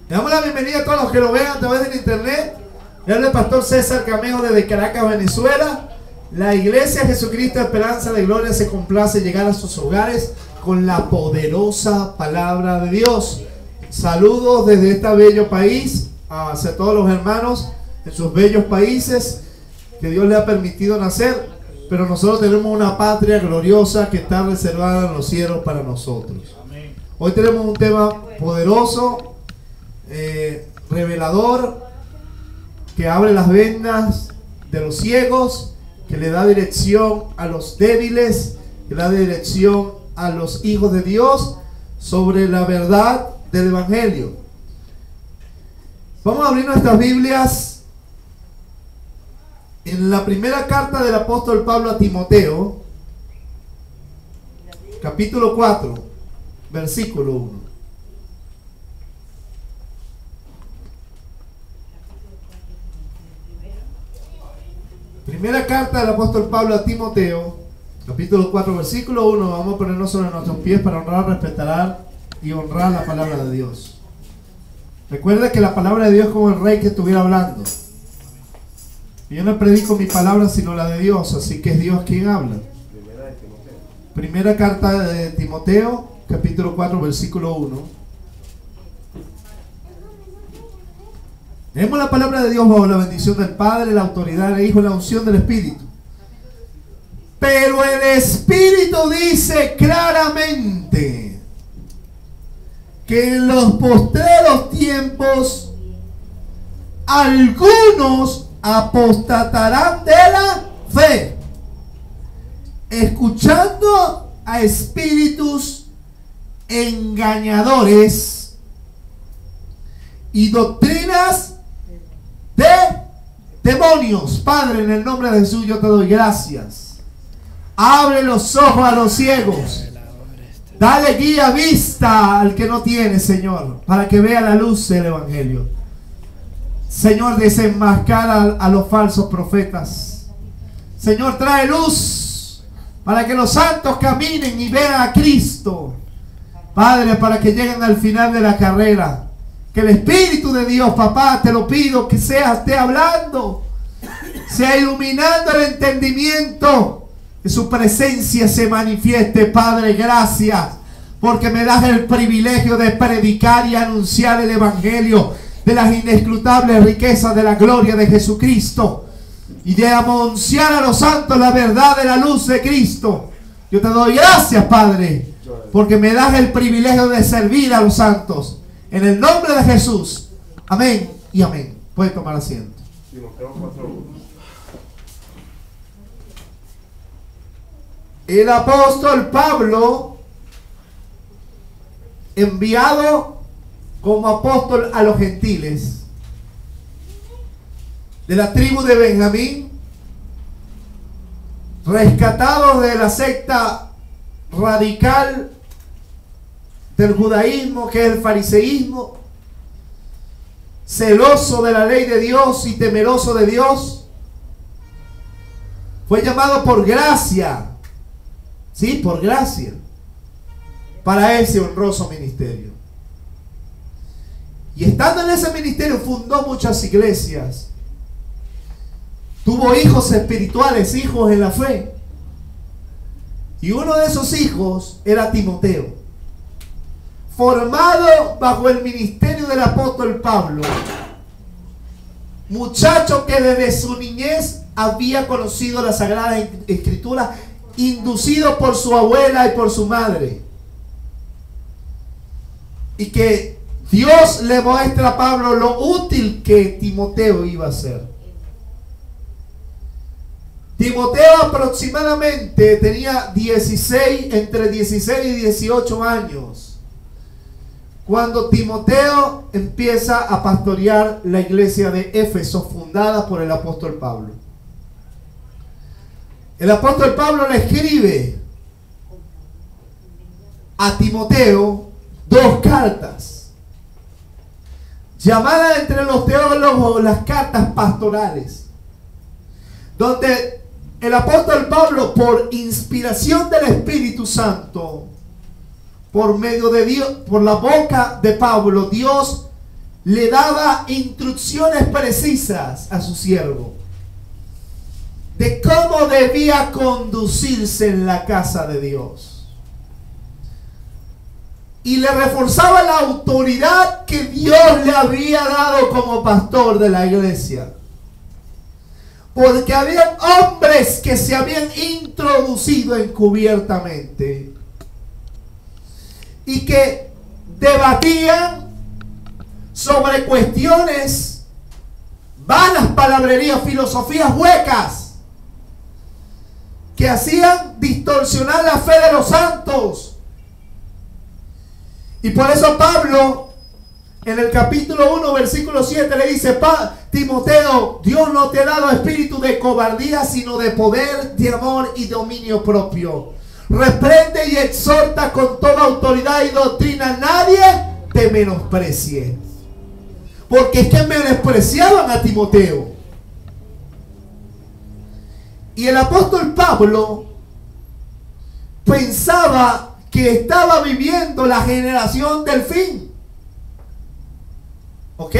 Le damos la bienvenida a todos los que lo vean a través del internet. Le habla el pastor César Camejo desde Caracas, Venezuela. La Iglesia Jesucristo Esperanza de Gloria se complace llegar a sus hogares con la poderosa palabra de Dios. Saludos desde este bello país hacia todos los hermanos en sus bellos países que Dios le ha permitido nacer. Pero nosotros tenemos una patria gloriosa que está reservada en los cielos para nosotros. Hoy tenemos un tema poderoso, revelador, que abre las vendas de los ciegos, que le da dirección a los débiles, que le da dirección a los hijos de Dios sobre la verdad del Evangelio. Vamos a abrir nuestras Biblias en la primera carta del apóstol Pablo a Timoteo, capítulo 4, versículo 1. Primera carta del apóstol Pablo a Timoteo, capítulo 4, versículo 1. Vamos a ponernos sobre nuestros pies para honrar, respetar y honrar la palabra de Dios. Recuerda que la palabra de Dios es como el rey que estuviera hablando. Yo no predico mi palabra sino la de Dios, así que es Dios quien habla. Primera carta de Timoteo, capítulo 4, versículo 1. Leemos la palabra de Dios bajo la bendición del Padre, la autoridad del Hijo y la unción del Espíritu. Pero el Espíritu dice claramente que en los postreros tiempos algunos apostatarán de la fe, escuchando a espíritus engañadores y doctrinas de demonios. Padre, en el nombre de Jesús yo te doy gracias. Abre los ojos a los ciegos. Dale guía, vista al que no tiene, Señor, para que vea la luz del Evangelio. Señor, desenmascara a los falsos profetas. Señor, trae luz para que los santos caminen y vean a Cristo. Padre, para que lleguen al final de la carrera. Que el Espíritu de Dios, papá, te lo pido, que esté hablando, sea iluminando el entendimiento, que su presencia se manifieste. Padre, gracias, porque me das el privilegio de predicar y anunciar el Evangelio de las inescrutables riquezas de la gloria de Jesucristo y de anunciar a los santos la verdad de la luz de Cristo. Yo te doy gracias, Padre, porque me das el privilegio de servir a los santos. En el nombre de Jesús. Amén y amén. Pueden tomar asiento. El apóstol Pablo, enviado como apóstol a los gentiles, de la tribu de Benjamín, rescatados de la secta radical del judaísmo, que es el fariseísmo, celoso de la ley de Dios y temeroso de Dios, fue llamado por gracia, sí, por gracia, para ese honroso ministerio. Y estando en ese ministerio fundó muchas iglesias, tuvo hijos espirituales, hijos en la fe, y uno de esos hijos era Timoteo, formado bajo el ministerio del apóstol Pablo, muchacho que desde su niñez había conocido la Sagrada Escritura, inducido por su abuela y por su madre, y que Dios le muestra a Pablo lo útil que Timoteo iba a ser. Timoteo aproximadamente tenía entre 16 y 18 años cuando Timoteo empieza a pastorear la iglesia de Éfeso, fundada por el apóstol Pablo. El apóstol Pablo le escribe a Timoteo 2 cartas, llamadas entre los teólogos las cartas pastorales, donde el apóstol Pablo, por inspiración del Espíritu Santo, por medio de Dios, por la boca de Pablo, Dios le daba instrucciones precisas a su siervo de cómo debía conducirse en la casa de Dios. Y le reforzaba la autoridad que Dios le había dado como pastor de la iglesia. Porque había hombres que se habían introducido encubiertamente y que debatían sobre cuestiones vanas, palabrerías, filosofías huecas que hacían distorsionar la fe de los santos. Y por eso Pablo en el capítulo 1 versículo 7 le dice: Timoteo, Dios no te ha dado espíritu de cobardía, sino de poder, de amor y dominio propio. Reprende y exhorta con toda autoridad y doctrina. Nadie te menosprecie. Porque es que menospreciaban a Timoteo. Y el apóstol Pablo pensaba que estaba viviendo la generación del fin. ¿Ok?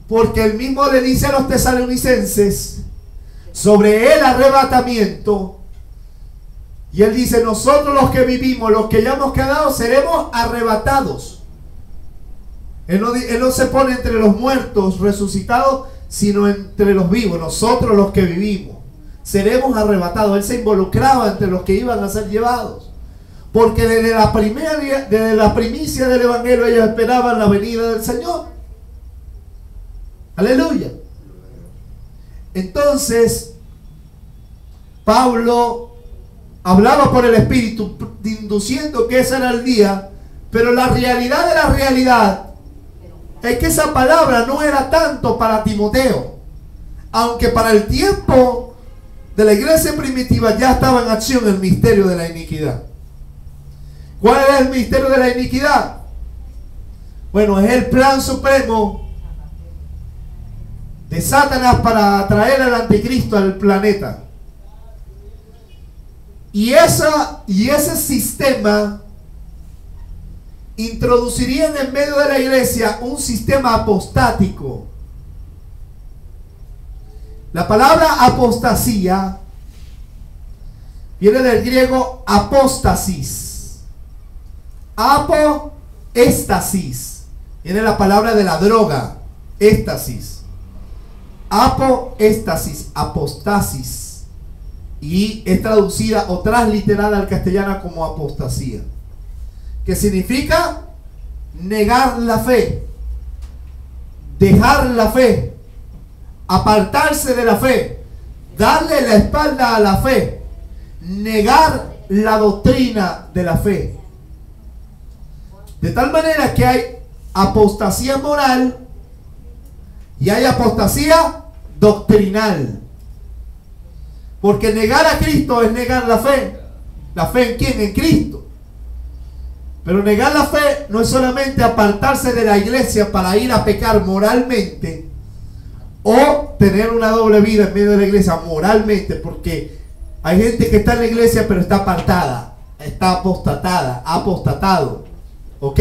Porque él mismo le dice a los tesalonicenses sobre el arrebatamiento. Y él dice: nosotros los que vivimos, los que ya hemos quedado, seremos arrebatados. Él no se pone entre los muertos resucitados, sino entre los vivos. Nosotros los que vivimos seremos arrebatados. Él se involucraba entre los que iban a ser llevados, porque desde la primicia del evangelio ellos esperaban la venida del Señor. Aleluya. Entonces Pablo hablaba por el Espíritu, induciendo que ese era el día, pero la realidad de la realidad es que esa palabra no era tanto para Timoteo, aunque para el tiempo de la iglesia primitiva ya estaba en acción el misterio de la iniquidad. ¿Cuál es el misterio de la iniquidad? Bueno, es el plan supremo de Satanás para traer al anticristo al planeta. Y ese sistema introducirían en medio de la iglesia un sistema apostático. La palabra apostasía viene del griego apóstasis. Apoéstasis viene la palabra de la droga, éstasis. Apoéstasis, apostasis, y es traducida o transliterada al castellano como apostasía, que significa negar la fe, dejar la fe, apartarse de la fe, darle la espalda a la fe, negar la doctrina de la fe. De tal manera que hay apostasía moral y hay apostasía doctrinal. Porque negar a Cristo es negar la fe. ¿La fe en quién? En Cristo. Pero negar la fe no es solamente apartarse de la iglesia para ir a pecar moralmente, o tener una doble vida en medio de la iglesia moralmente, porque hay gente que está en la iglesia pero está apartada, está apostatada, apostatado. ¿Ok?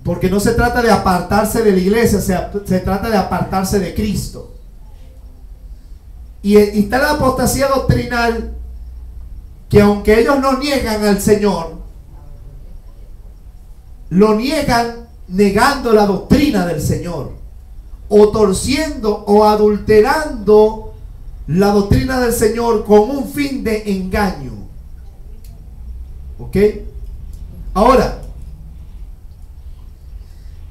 Porque no se trata de apartarse de la iglesia, se trata de apartarse de Cristo. Y está la apostasía doctrinal, que aunque ellos no niegan al Señor, lo niegan negando la doctrina del Señor, o torciendo o adulterando la doctrina del Señor con un fin de engaño. ¿Ok? Ahora,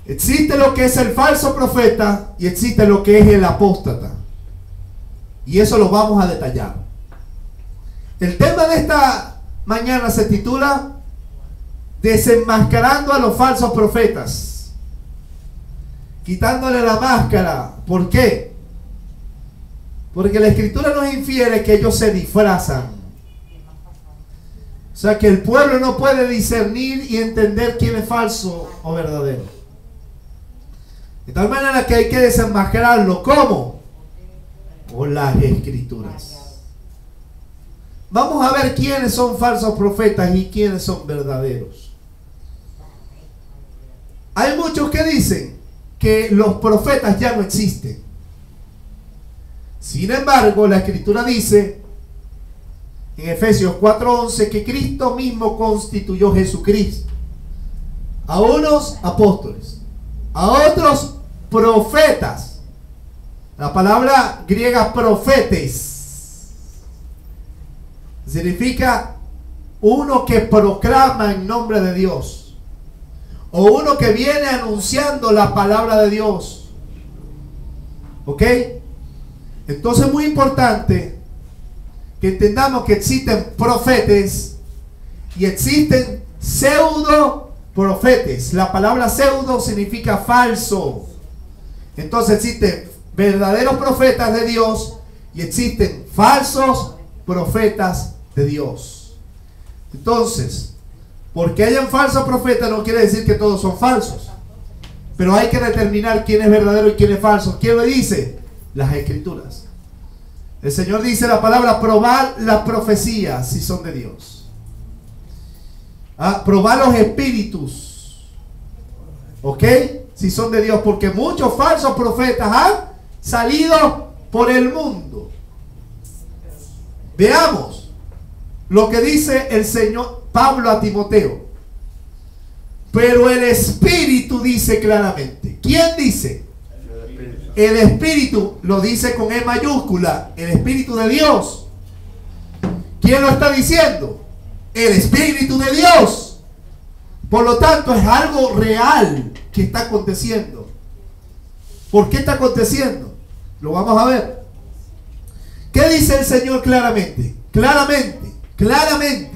existe lo que es el falso profeta y existe lo que es el apóstata. Y eso lo vamos a detallar. El tema de esta mañana se titula Desenmascarando a los falsos profetas. Quitándole la máscara. ¿Por qué? Porque la Escritura nos infiere que ellos se disfrazan. O sea que el pueblo no puede discernir y entender quién es falso o verdadero. De tal manera que hay que desenmascararlo. ¿Cómo? Por las Escrituras. Vamos a ver quiénes son falsos profetas y quiénes son verdaderos. Hay muchos que dicen que los profetas ya no existen. Sin embargo, la Escritura dice en Efesios 4:11 que Cristo mismo constituyó Jesucristo. A unos apóstoles, a otros profetas. La palabra griega profetes significa uno que proclama en nombre de Dios, o uno que viene anunciando la palabra de Dios. ¿Ok? Entonces es muy importante que entendamos que existen profetes y existen pseudo profetes. La palabra pseudo significa falso. Entonces existen verdaderos profetas de Dios y existen falsos profetas de Dios. Entonces, porque hayan falsos profetas no quiere decir que todos son falsos, pero hay que determinar quién es verdadero y quién es falso. ¿Quién lo dice? Las Escrituras. El Señor dice la palabra: probar las profecías si son de Dios. Probar los espíritus, ¿ok? Si son de Dios, porque muchos falsos profetas han salido por el mundo. Veamos lo que dice el Señor Pablo a Timoteo. Pero el Espíritu dice claramente. ¿Quién dice? El Espíritu lo dice con E mayúscula, el Espíritu de Dios. ¿Quién lo está diciendo? El Espíritu de Dios. Por lo tanto, es algo real que está aconteciendo. ¿Por qué está aconteciendo? Lo vamos a ver. ¿Qué dice el Señor claramente? Claramente.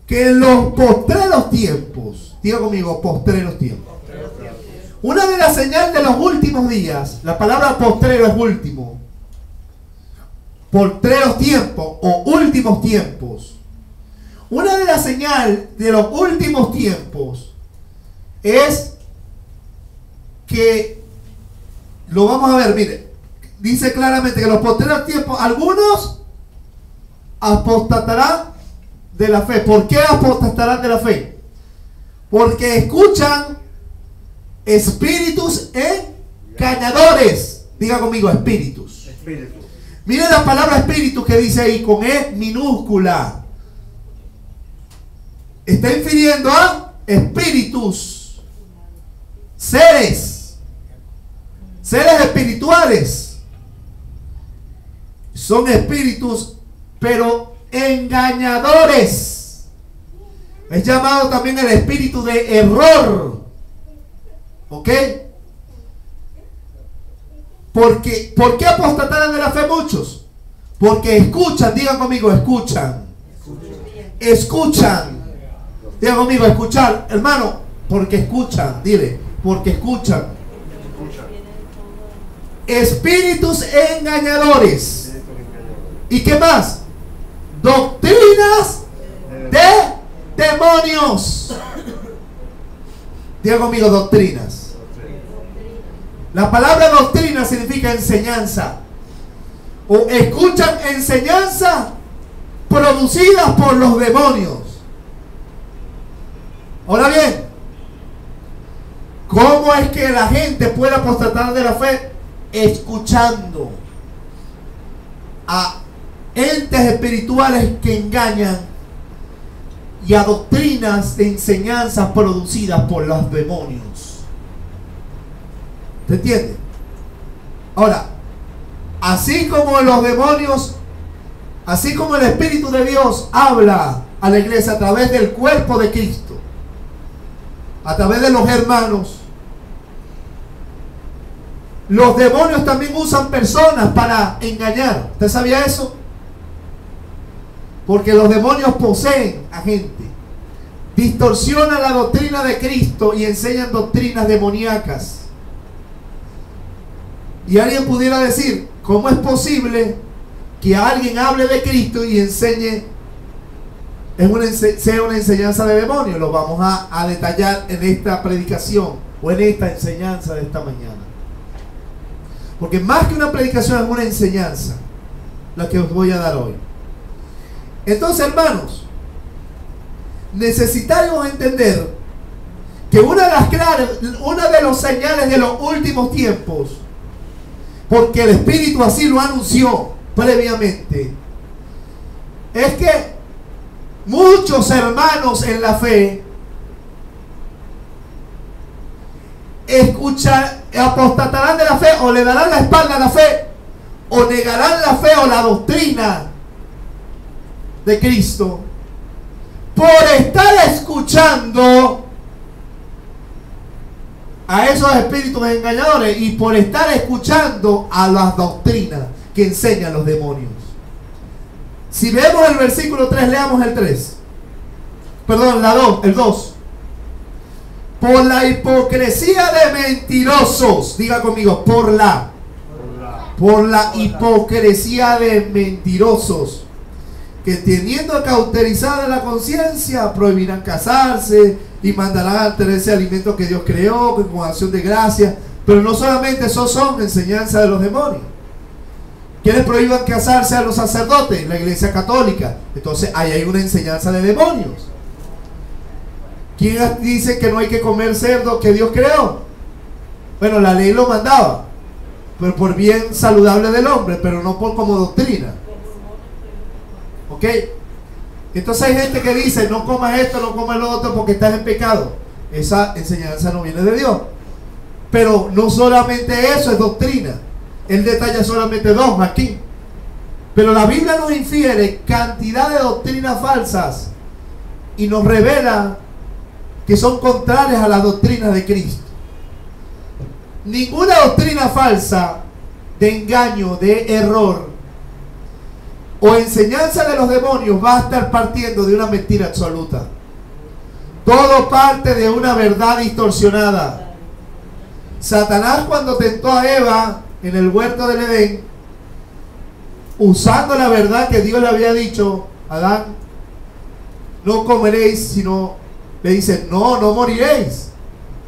Que en los postreros tiempos, diga conmigo, postreros tiempos. Una de las señales de los últimos días, la palabra postrero es último. Postreros tiempos o últimos tiempos. Una de las señales de los últimos tiempos es que, lo vamos a ver, mire, dice claramente que en los postreros tiempos algunos apostatarán de la fe. ¿Por qué apostatarán de la fe? Porque escuchan espíritus engañadores. Diga conmigo, espíritus. Mire la palabra espíritu que dice ahí con E minúscula. Está infiriendo a espíritus, seres espirituales. Son espíritus, pero engañadores. Es llamado también el espíritu de error. ¿Ok? ¿Por qué apostatarán de la fe muchos? Porque escuchan, digan conmigo, escuchan. Digan conmigo, escuchar. Hermano, porque escuchan, dile, porque escuchan. Espíritus engañadores. ¿Y qué más? Doctrinas de demonios. Diga conmigo, doctrinas. La palabra doctrina significa enseñanza. O escuchan enseñanza producidas por los demonios. Ahora bien, ¿cómo es que la gente puede apostatar de la fe? Escuchando a entes espirituales que engañan y a doctrinas de enseñanzas producidas por los demonios. ¿Se entiende? Ahora, así como los demonios, así como el Espíritu de Dios habla a la iglesia a través del cuerpo de Cristo, a través de los hermanos, los demonios también usan personas para engañar. ¿Usted sabía eso? Porque los demonios poseen a gente, distorsionan la doctrina de Cristo y enseñan doctrinas demoníacas. Y alguien pudiera decir, ¿cómo es posible que alguien hable de Cristo y enseñe, sea una enseñanza de demonios? Lo vamos a detallar en esta predicación o en esta enseñanza de esta mañana. Porque más que una predicación es una enseñanza la que os voy a dar hoy. Entonces, hermanos, necesitamos entender que una de las señales de los últimos tiempos, porque el Espíritu así lo anunció previamente, es que muchos hermanos en la fe apostatarán de la fe, o le darán la espalda a la fe, o negarán la fe o la doctrina de Cristo por estar escuchando a esos espíritus engañadores y por estar escuchando a las doctrinas que enseñan los demonios. Si vemos el versículo 3, leamos el 3. Perdón, el 2. Por la hipocresía de mentirosos, diga conmigo, por la hipocresía de mentirosos, que teniendo cauterizada la conciencia, prohibirán casarse y mandarán a tenerse alimentos que Dios creó con acción de gracia. Pero no solamente eso son enseñanzas de los demonios. ¿Quiénes prohíban casarse a los sacerdotes? La Iglesia Católica. Entonces ahí hay una enseñanza de demonios. ¿Quién dice que no hay que comer cerdo que Dios creó? Bueno, la ley lo mandaba, pero por bien saludable del hombre, pero no por como doctrina. ¿Ok? Entonces hay gente que dice, no comas esto, no comas lo otro porque estás en pecado. Esa enseñanza no viene de Dios. Pero no solamente eso es doctrina. Él detalla solamente dos aquí. Pero la Biblia nos infiere cantidad de doctrinas falsas y nos revela que son contrarias a la doctrina de Cristo. Ninguna doctrina falsa, de engaño, de error o enseñanza de los demonios va a estar partiendo de una mentira absoluta. Todo parte de una verdad distorsionada. Satanás, cuando tentó a Eva en el huerto del Edén, usando la verdad que Dios le había dicho, Adán, no comeréis, sino le dice, no moriréis,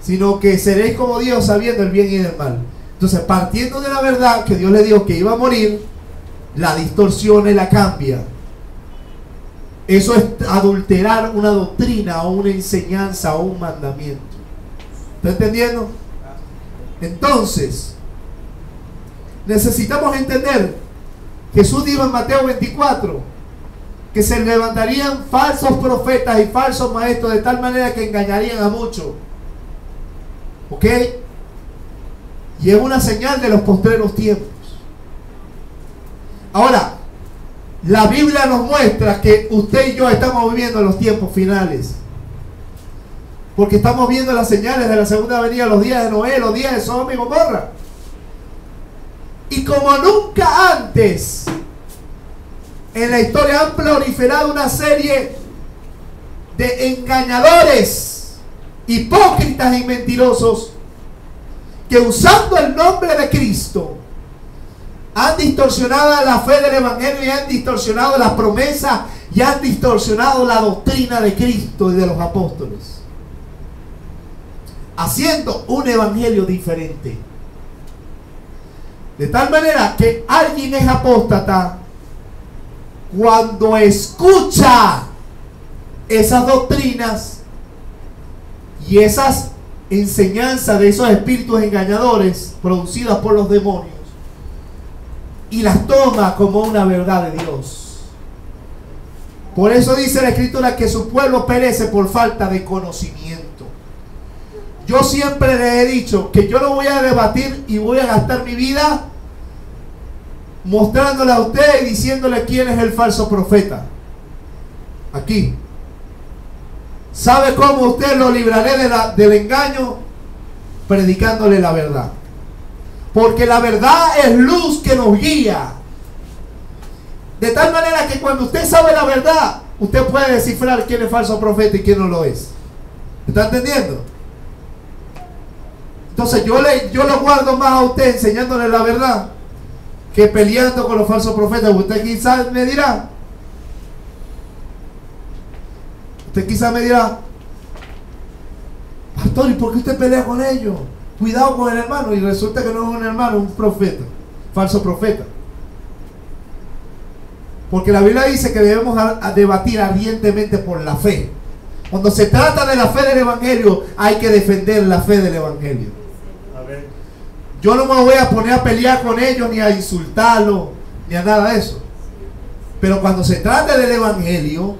sino que seréis como Dios, sabiendo el bien y el mal. Entonces, partiendo de la verdad que Dios le dijo que iba a morir, la distorsiona y la cambia. Eso es adulterar una doctrina o una enseñanza o un mandamiento. ¿Está entendiendo? Entonces, necesitamos entender, Jesús dijo en Mateo 24, que se levantarían falsos profetas y falsos maestros de tal manera que engañarían a muchos. ¿Ok? Y es una señal de los postreros tiempos. Ahora, la Biblia nos muestra que usted y yo estamos viviendo los tiempos finales. Porque estamos viendo las señales de la segunda venida, los días de Noé, los días de Sodoma y Gomorra. Y como nunca antes en la historia han proliferado una serie de engañadores, hipócritas y mentirosos que usando el nombre de Cristo han distorsionado la fe del Evangelio y han distorsionado las promesas y han distorsionado la doctrina de Cristo y de los apóstoles, haciendo un evangelio diferente. De tal manera que alguien es apóstata cuando escucha esas doctrinas y esas enseñanzas de esos espíritus engañadores producidas por los demonios y las toma como una verdad de Dios. Por eso dice la Escritura que su pueblo perece por falta de conocimiento. Yo siempre le he dicho que yo no voy a debatir y voy a gastar mi vida mostrándole a usted y diciéndole quién es el falso profeta. Aquí. ¿Sabe cómo usted lo libraré del engaño? Predicándole la verdad. Porque la verdad es luz que nos guía. De tal manera que cuando usted sabe la verdad, usted puede descifrar quién es falso profeta y quién no lo es. ¿Está entendiendo? Entonces yo lo guardo más a usted enseñándole la verdad que peleando con los falsos profetas. Usted quizás me dirá, pastor, ¿y por qué usted pelea con ellos? Cuidado con el hermano. Y resulta que no es un hermano, un profeta, falso profeta. Porque la Biblia dice que debemos debatir ardientemente por la fe. Cuando se trata de la fe del Evangelio, hay que defender la fe del Evangelio. Yo no me voy a poner a pelear con ellos, ni a insultarlos, ni a nada de eso. Pero cuando se trate del Evangelio,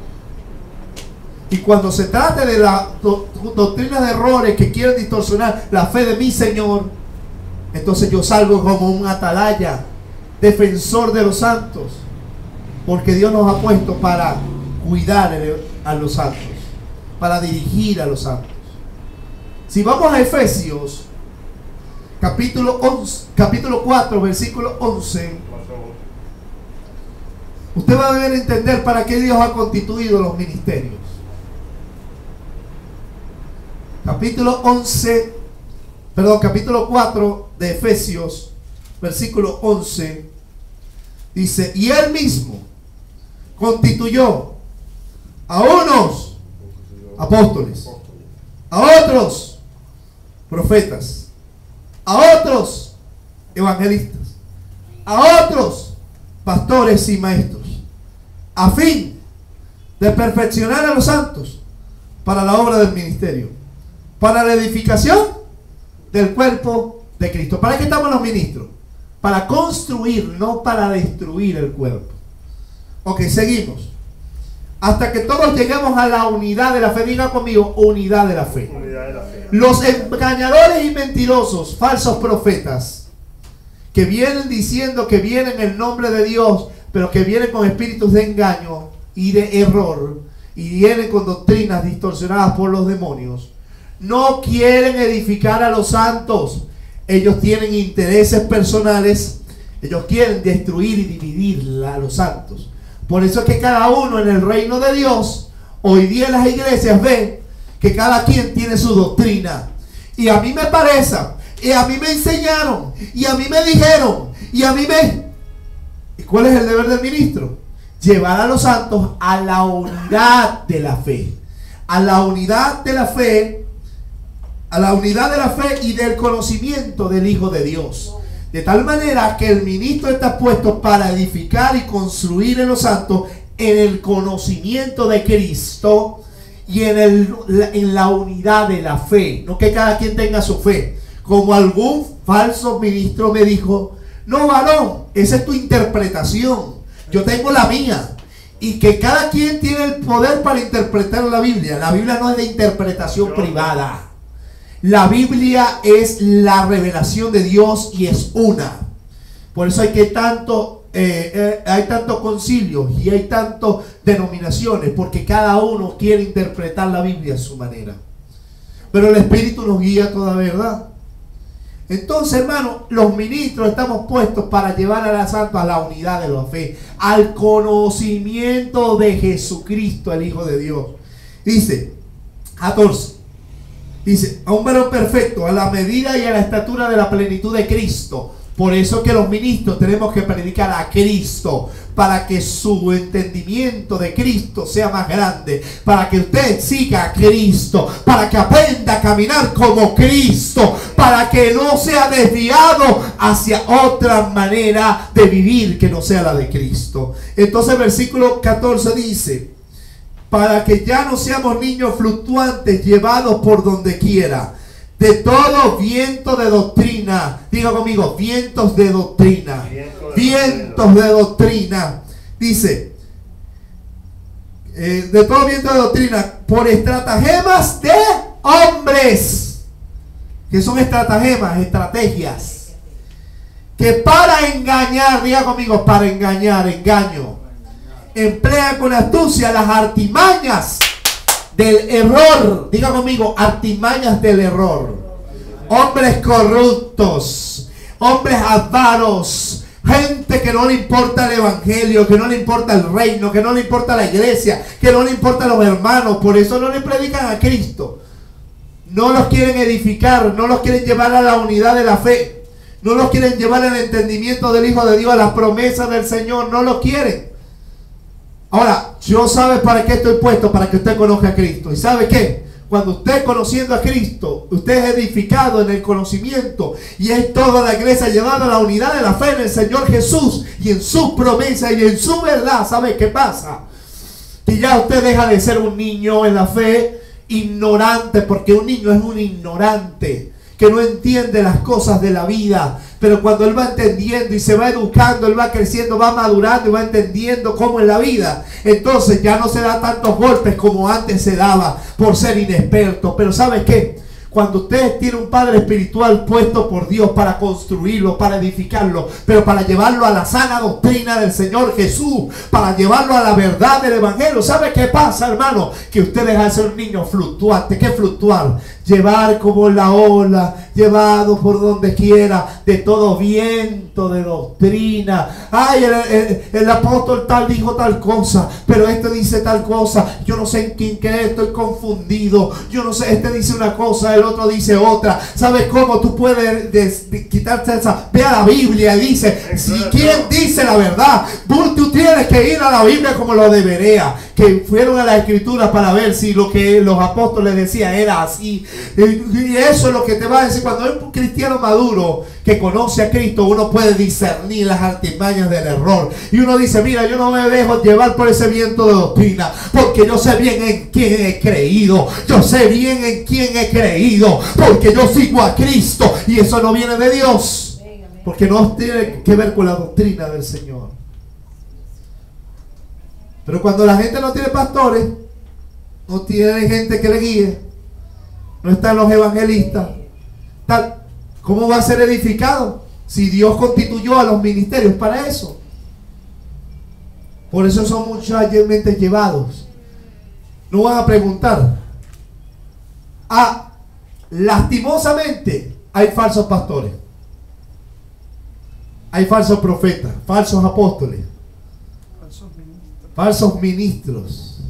y cuando se trate de la doctrina de errores que quieren distorsionar la fe de mi Señor, entonces yo salgo como un atalaya, defensor de los santos, porque Dios nos ha puesto para cuidar a los santos, para dirigir a los santos. Si vamos a Efesios capítulo 4, versículo 11, usted va a deber entender para qué Dios ha constituido los ministerios. Capítulo 4 de Efesios, versículo 11, dice: y Él mismo constituyó a unos apóstoles, a otros profetas, a otros evangelistas, a otros pastores y maestros, a fin de perfeccionar a los santos para la obra del ministerio, para la edificación del cuerpo de Cristo. ¿Para qué estamos los ministros? Para construir, no para destruir el cuerpo. Ok, seguimos. Hasta que todos lleguemos a la unidad de la fe. Diga conmigo, unidad de la fe. Unidad de la fe. Los engañadores y mentirosos, falsos profetas, que vienen diciendo que vienen en el nombre de Dios, pero que vienen con espíritus de engaño y de error, y vienen con doctrinas distorsionadas por los demonios, no quieren edificar a los santos. Ellos tienen intereses personales. Ellos quieren destruir y dividir a los santos. Por eso es que cada uno en el reino de Dios, hoy día en las iglesias, ve que cada quien tiene su doctrina. Y a mí me parece, y a mí me enseñaron, y a mí me dijeron, y a mí me... ¿Y cuál es el deber del ministro? Llevar a los santos a la unidad de la fe. A la unidad de la fe. A la unidad de la fe y del conocimiento del Hijo de Dios. De tal manera que el ministro está puesto para edificar y construir en los santos en el conocimiento de Cristo y en la unidad de la fe. No que cada quien tenga su fe. Como algún falso ministro me dijo: no, varón, esa es tu interpretación, yo tengo la mía. Y que cada quien tiene el poder para interpretar la Biblia. La Biblia no es de interpretación privada. La Biblia es la revelación de Dios y es una. Por eso hay tanto concilios y hay tantas denominaciones, porque cada uno quiere interpretar la Biblia a su manera. Pero el Espíritu nos guía a toda verdad. Entonces, hermano, los ministros estamos puestos para llevar a la santa a la unidad de la fe, al conocimiento de Jesucristo, el Hijo de Dios. Dice 14. Dice: a un varón perfecto, a la medida y a la estatura de la plenitud de Cristo. Por eso que los ministros tenemos que predicar a Cristo, para que su entendimiento de Cristo sea más grande, para que usted siga a Cristo, para que aprenda a caminar como Cristo, para que no sea desviado hacia otra manera de vivir que no sea la de Cristo. Entonces versículo 14 dice: para que ya no seamos niños fluctuantes, llevados por donde quiera de todo viento de doctrina. Diga conmigo: vientos de doctrina. Vientos de doctrina. Dice: de todo viento de doctrina, por estratagemas de hombres. ¿Qué son estratagemas? Estrategias que para engañar, diga conmigo, para engañar, engaño, emplea con astucia las artimañas del error. Diga conmigo: artimañas del error. Hombres corruptos, hombres avaros, gente que no le importa el evangelio, que no le importa el reino, que no le importa la iglesia, que no le importa los hermanos. Por eso no le predican a Cristo. No los quieren edificar, no los quieren llevar a la unidad de la fe, no los quieren llevar al entendimiento del Hijo de Dios, a las promesas del Señor. No lo quieren. Ahora, yo sabe para qué estoy puesto, para que usted conozca a Cristo. ¿Y sabe qué? Cuando usted conociendo a Cristo, usted es edificado en el conocimiento y es toda la iglesia llevada a la unidad de la fe en el Señor Jesús y en su promesa y en su verdad. ¿Sabe qué pasa? Que ya usted deja de ser un niño en la fe ignorante, porque un niño es un ignorante que no entiende las cosas de la vida. Pero cuando él va entendiendo y se va educando, él va creciendo, va madurando y va entendiendo cómo es la vida, entonces ya no se da tantos golpes como antes se daba por ser inexperto. Pero ¿sabe qué? Cuando usted tiene un padre espiritual puesto por Dios para construirlo, para edificarlo, pero para llevarlo a la sana doctrina del Señor Jesús, para llevarlo a la verdad del Evangelio, ¿sabe qué pasa, hermano? Que usted deja de ser un niño fluctuante. ¿Qué fluctuar? Llevar como la ola, llevado por donde quiera, de todo viento de doctrina. Ay, el apóstol tal dijo tal cosa, pero este dice tal cosa. Yo no sé en quién creer, estoy confundido. Yo no sé, este dice una cosa, el otro dice otra. ¿Sabes cómo tú puedes quitarte esa? Ve a la Biblia y dice, si quién dice la verdad, tú tienes que ir a la Biblia como lo de Berea, que fueron a la Escritura para ver si lo que los apóstoles decían era así. Y eso es lo que te va a decir. Cuando es un cristiano maduro que conoce a Cristo, uno puede discernir las artimañas del error. Y uno dice, mira, yo no me dejo llevar por ese viento de doctrina, porque yo sé bien en quién he creído. Yo sé bien en quién he creído, porque yo sigo a Cristo. Y eso no viene de Dios, porque no tiene que ver con la doctrina del Señor. Pero cuando la gente no tiene pastores, no tiene gente que le guíe, no están los evangelistas, tal, ¿cómo va a ser edificado? Si Dios constituyó a los ministerios para eso. Por eso son muchamente llevados. No van a preguntar. Lastimosamente hay falsos pastores, hay falsos profetas, falsos apóstoles, falsos ministros.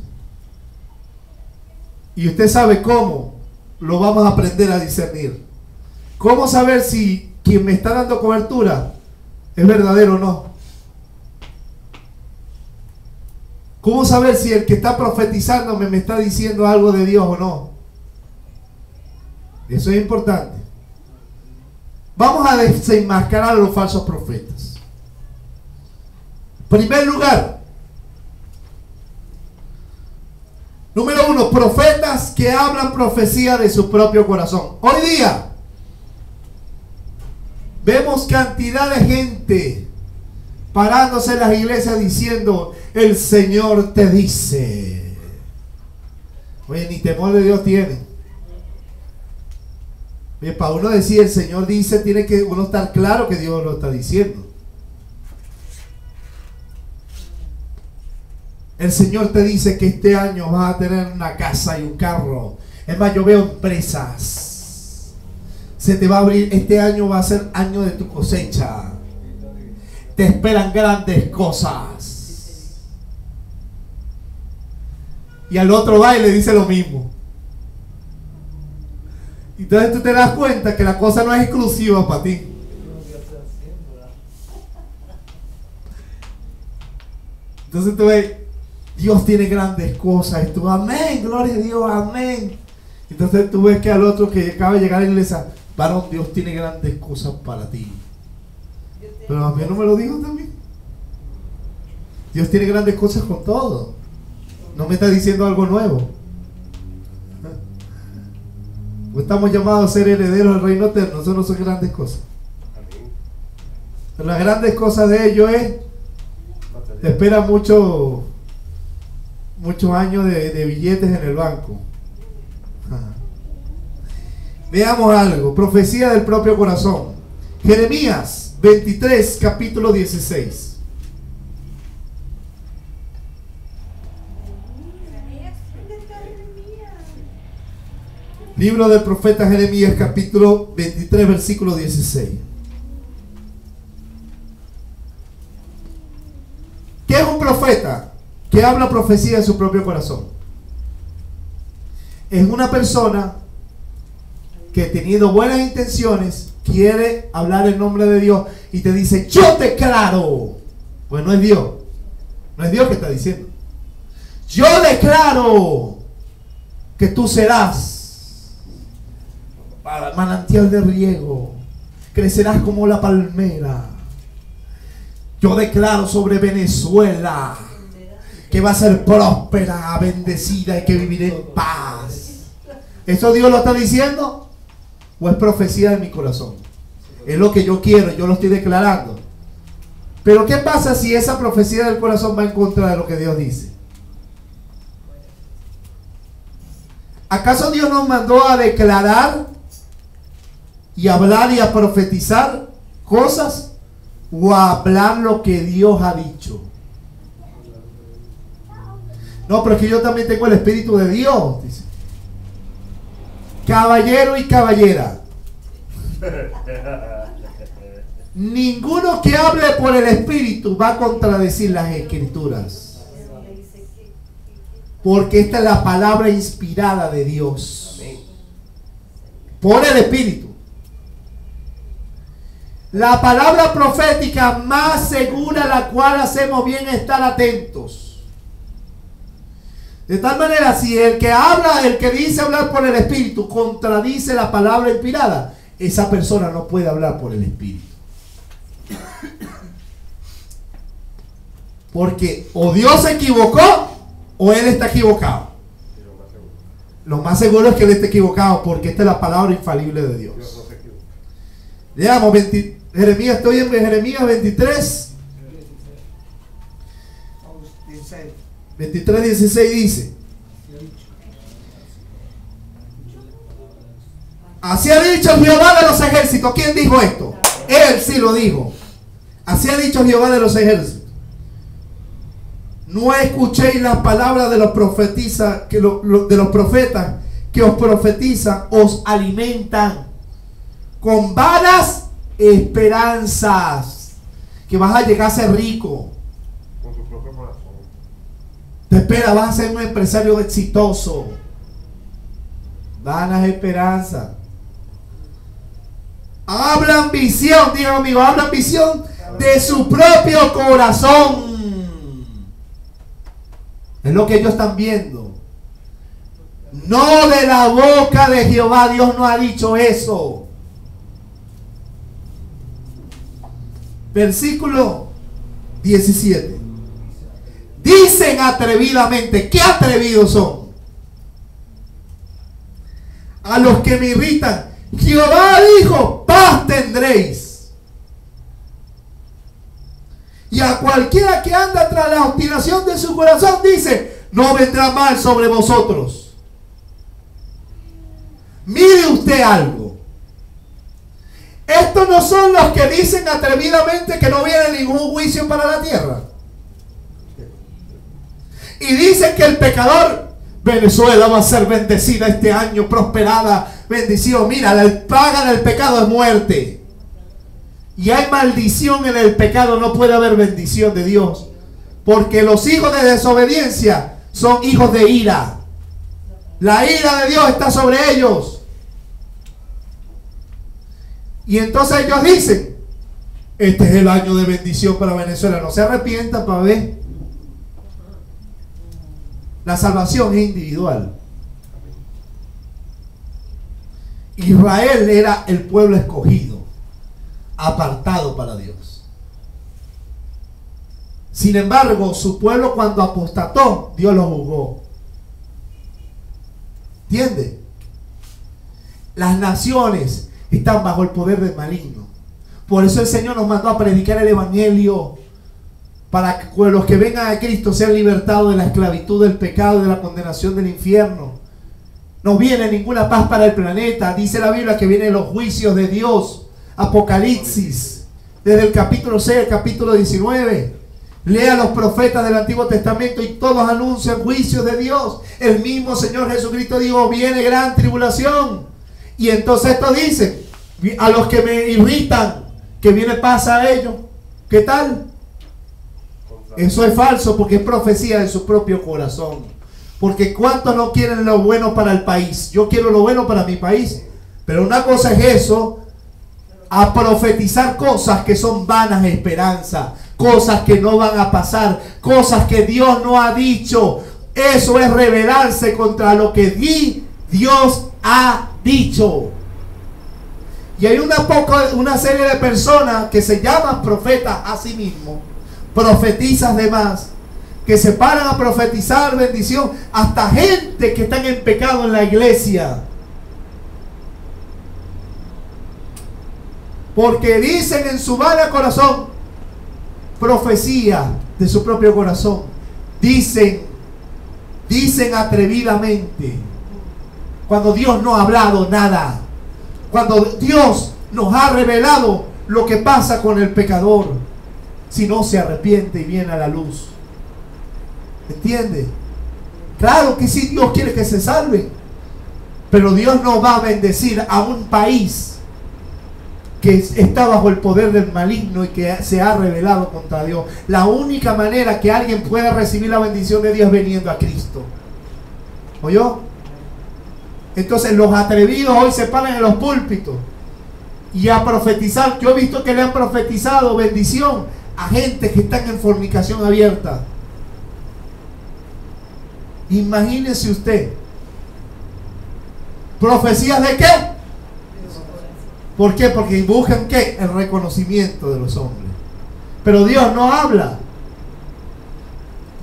Y usted sabe cómo lo vamos a aprender a discernir. ¿Cómo saber si quien me está dando cobertura es verdadero o no? ¿Cómo saber si el que está profetizándome me está diciendo algo de Dios o no? Eso es importante. Vamos a desenmascarar a los falsos profetas. En primer lugar, número 1, profetas que hablan profecía de su propio corazón. Hoy día vemos cantidad de gente parándose en las iglesias diciendo, el Señor te dice. Oye, ni temor de Dios tiene. Oye, para uno decir el Señor dice, tiene que uno estar claro que Dios lo está diciendo. El Señor te dice que este año vas a tener una casa y un carro. Es más, yo veo empresas. Se te va a abrir, este año va a ser año de tu cosecha. Te esperan grandes cosas. Y al otro va y le dice lo mismo. Entonces tú te das cuenta que la cosa no es exclusiva para ti. Entonces tú ves, Dios tiene grandes cosas. Y tú, amén, gloria a Dios, amén. Entonces tú ves que al otro que acaba de llegar a la iglesia, varón, Dios tiene grandes cosas para ti. Pero a mí no me lo dijo también. Dios tiene grandes cosas con todo. No me está diciendo algo nuevo. Estamos llamados a ser herederos del reino eterno. Eso no son grandes cosas. Pero las grandes cosas de ello es, te espera muchos años de billetes en el banco. Veamos algo. Profecía del propio corazón. Jeremías 23, capítulo 16. Libro del profeta Jeremías, capítulo 23, versículo 16. ¿Qué es un profeta? Que habla profecía de su propio corazón. Es una persona que, teniendo buenas intenciones, quiere hablar en nombre de Dios y te dice, yo declaro. Pues no es Dios. No es Dios que está diciendo. Yo declaro que tú serás manantial de riego, crecerás como la palmera. Yo declaro sobre Venezuela que va a ser próspera, bendecida y que viviré en paz. ¿Eso Dios lo está diciendo? ¿O es profecía de mi corazón? Es lo que yo quiero, yo lo estoy declarando. Pero ¿qué pasa si esa profecía del corazón va en contra de lo que Dios dice? ¿Acaso Dios nos mandó a declarar y hablar y a profetizar cosas o a hablar lo que Dios ha dicho? No, pero es que yo también tengo el Espíritu de Dios, dice. Caballero y caballera, ninguno que hable por el Espíritu va a contradecir las Escrituras, porque esta es la palabra inspirada de Dios por el Espíritu. La palabra profética más segura, a la cual hacemos bien estar atentos. De tal manera, si el que habla, el que dice hablar por el Espíritu, contradice la palabra inspirada, esa persona no puede hablar por el Espíritu. Porque o Dios se equivocó o él está equivocado. Lo más seguro es que él esté equivocado, porque esta es la palabra infalible de Dios. Leamos Jeremías, estoy en Jeremías 23. 23:16 dice: así ha dicho Jehová de los ejércitos. ¿Quién dijo esto? Él sí lo dijo. Así ha dicho Jehová de los ejércitos: no escuchéis las palabras de los profetas que os profetizan, os alimentan con vanas esperanzas, que vas a llegar a ser rico. Con tu propio corazón. Te espera, vas a ser un empresario exitoso. Vanas esperanzas. Hablan visión, diga amigo, hablan visión de su propio corazón. Es lo que ellos están viendo. No de la boca de Jehová. Dios no ha dicho eso. Versículo 17. Dicen atrevidamente. ¿Qué atrevidos son? A los que me irritan. Jehová dijo: paz tendréis. Y a cualquiera que anda tras la obstinación de su corazón dice: no vendrá mal sobre vosotros. Mire usted algo. Estos no son los que dicen atrevidamente que no viene ningún juicio para la tierra. Y dicen que el pecador, Venezuela va a ser bendecida este año, prosperada, bendición. Mira, la paga del pecado es muerte. Y hay maldición en el pecado, no puede haber bendición de Dios. Porque los hijos de desobediencia son hijos de ira. La ira de Dios está sobre ellos. Y entonces ellos dicen: este es el año de bendición para Venezuela. No se arrepientan para ver. La salvación es individual. Israel era el pueblo escogido, apartado para Dios. Sin embargo, su pueblo, cuando apostató, Dios lo juzgó. ¿Entiende? Las naciones están bajo el poder del maligno. Por eso el Señor nos mandó a predicar el evangelio, para que los que vengan a Cristo sean libertados de la esclavitud del pecado y de la condenación del infierno. No viene ninguna paz para el planeta. Dice la Biblia que vienen los juicios de Dios. Apocalipsis, desde el capítulo 6 al capítulo 19. Lea los profetas del Antiguo Testamento y todos anuncian juicios de Dios. El mismo Señor Jesucristo dijo: viene gran tribulación. Y entonces esto dice: a los que me irritan, que viene paz a ellos. ¿Qué tal? Eso es falso, porque es profecía de su propio corazón. Porque ¿cuántos no quieren lo bueno para el país? Yo quiero lo bueno para mi país. Pero una cosa es eso, a profetizar cosas que son vanas esperanzas, cosas que no van a pasar, cosas que Dios no ha dicho. Eso es rebelarse contra lo que Dios ha dicho. Y hay una serie de personas que se llaman profetas a sí mismos, profetizas de más, que se paran a profetizar bendición, hasta gente que están en pecado en la iglesia. Porque dicen en su vano corazón, profecía de su propio corazón. Dicen atrevidamente, cuando Dios no ha hablado nada, cuando Dios nos ha revelado lo que pasa con el pecador, si no se arrepiente y viene a la luz. ¿Entiende? Claro que sí, Dios quiere que se salve, pero Dios no va a bendecir a un país que está bajo el poder del maligno y que se ha rebelado contra Dios. La única manera que alguien pueda recibir la bendición de Dios es viniendo a Cristo. ¿Oyó? Entonces los atrevidos hoy se paran en los púlpitos y a profetizar. Yo he visto que le han profetizado bendición a gente que están en fornicación abierta. Imagínese usted. ¿Profecías de qué? ¿Por qué? Porque buscan ¿qué? El reconocimiento de los hombres. Pero Dios no habla.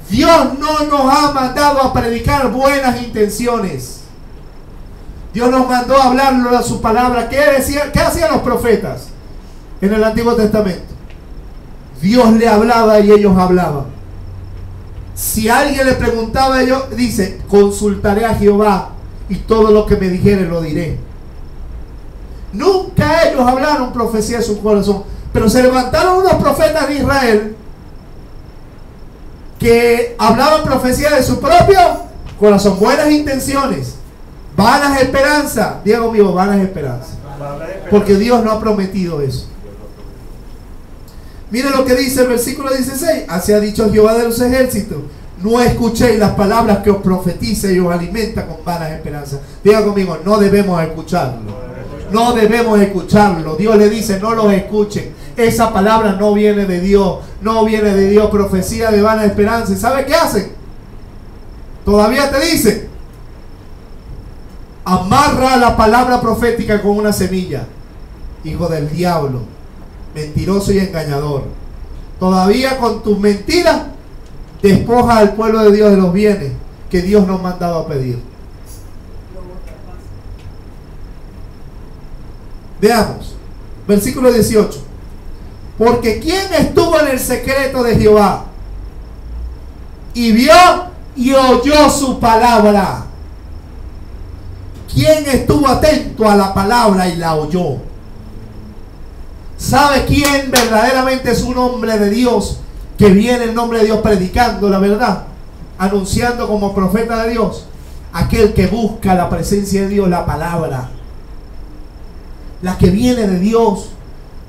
Dios no nos ha mandado a predicar buenas intenciones. Dios nos mandó a hablarlo a su palabra. ¿Qué hacían los profetas en el Antiguo Testamento? Dios le hablaba y ellos hablaban. Si alguien le preguntaba a ellos, dice, consultaré a Jehová y todo lo que me dijere lo diré. Nunca ellos hablaron profecía de su corazón, pero se levantaron unos profetas de Israel que hablaban profecía de su propio corazón, buenas intenciones, vanas esperanzas. Diego mío, vanas esperanzas, porque Dios no ha prometido eso. Mire lo que dice el versículo 16. Así ha dicho Jehová de los ejércitos: no escuchéis las palabras que os profetiza y os alimenta con vanas esperanzas. Diga conmigo, no debemos escucharlo. No debemos escucharlo. Dios le dice, no los escuchen. Esa palabra no viene de Dios. No viene de Dios. Profecía de vanas esperanzas. ¿Sabe qué hacen? Todavía te dice, amarra la palabra profética con una semilla. Hijo del diablo, mentiroso y engañador. Todavía con tus mentiras despoja al pueblo de Dios de los bienes que Dios nos ha mandado a pedir. Veamos, versículo 18. Porque ¿quién estuvo en el secreto de Jehová y vio y oyó su palabra? ¿Quién estuvo atento a la palabra y la oyó? ¿Sabe quién verdaderamente es un hombre de Dios que viene en nombre de Dios predicando la verdad, anunciando como profeta de Dios? Aquel que busca la presencia de Dios, la palabra, la que viene de Dios,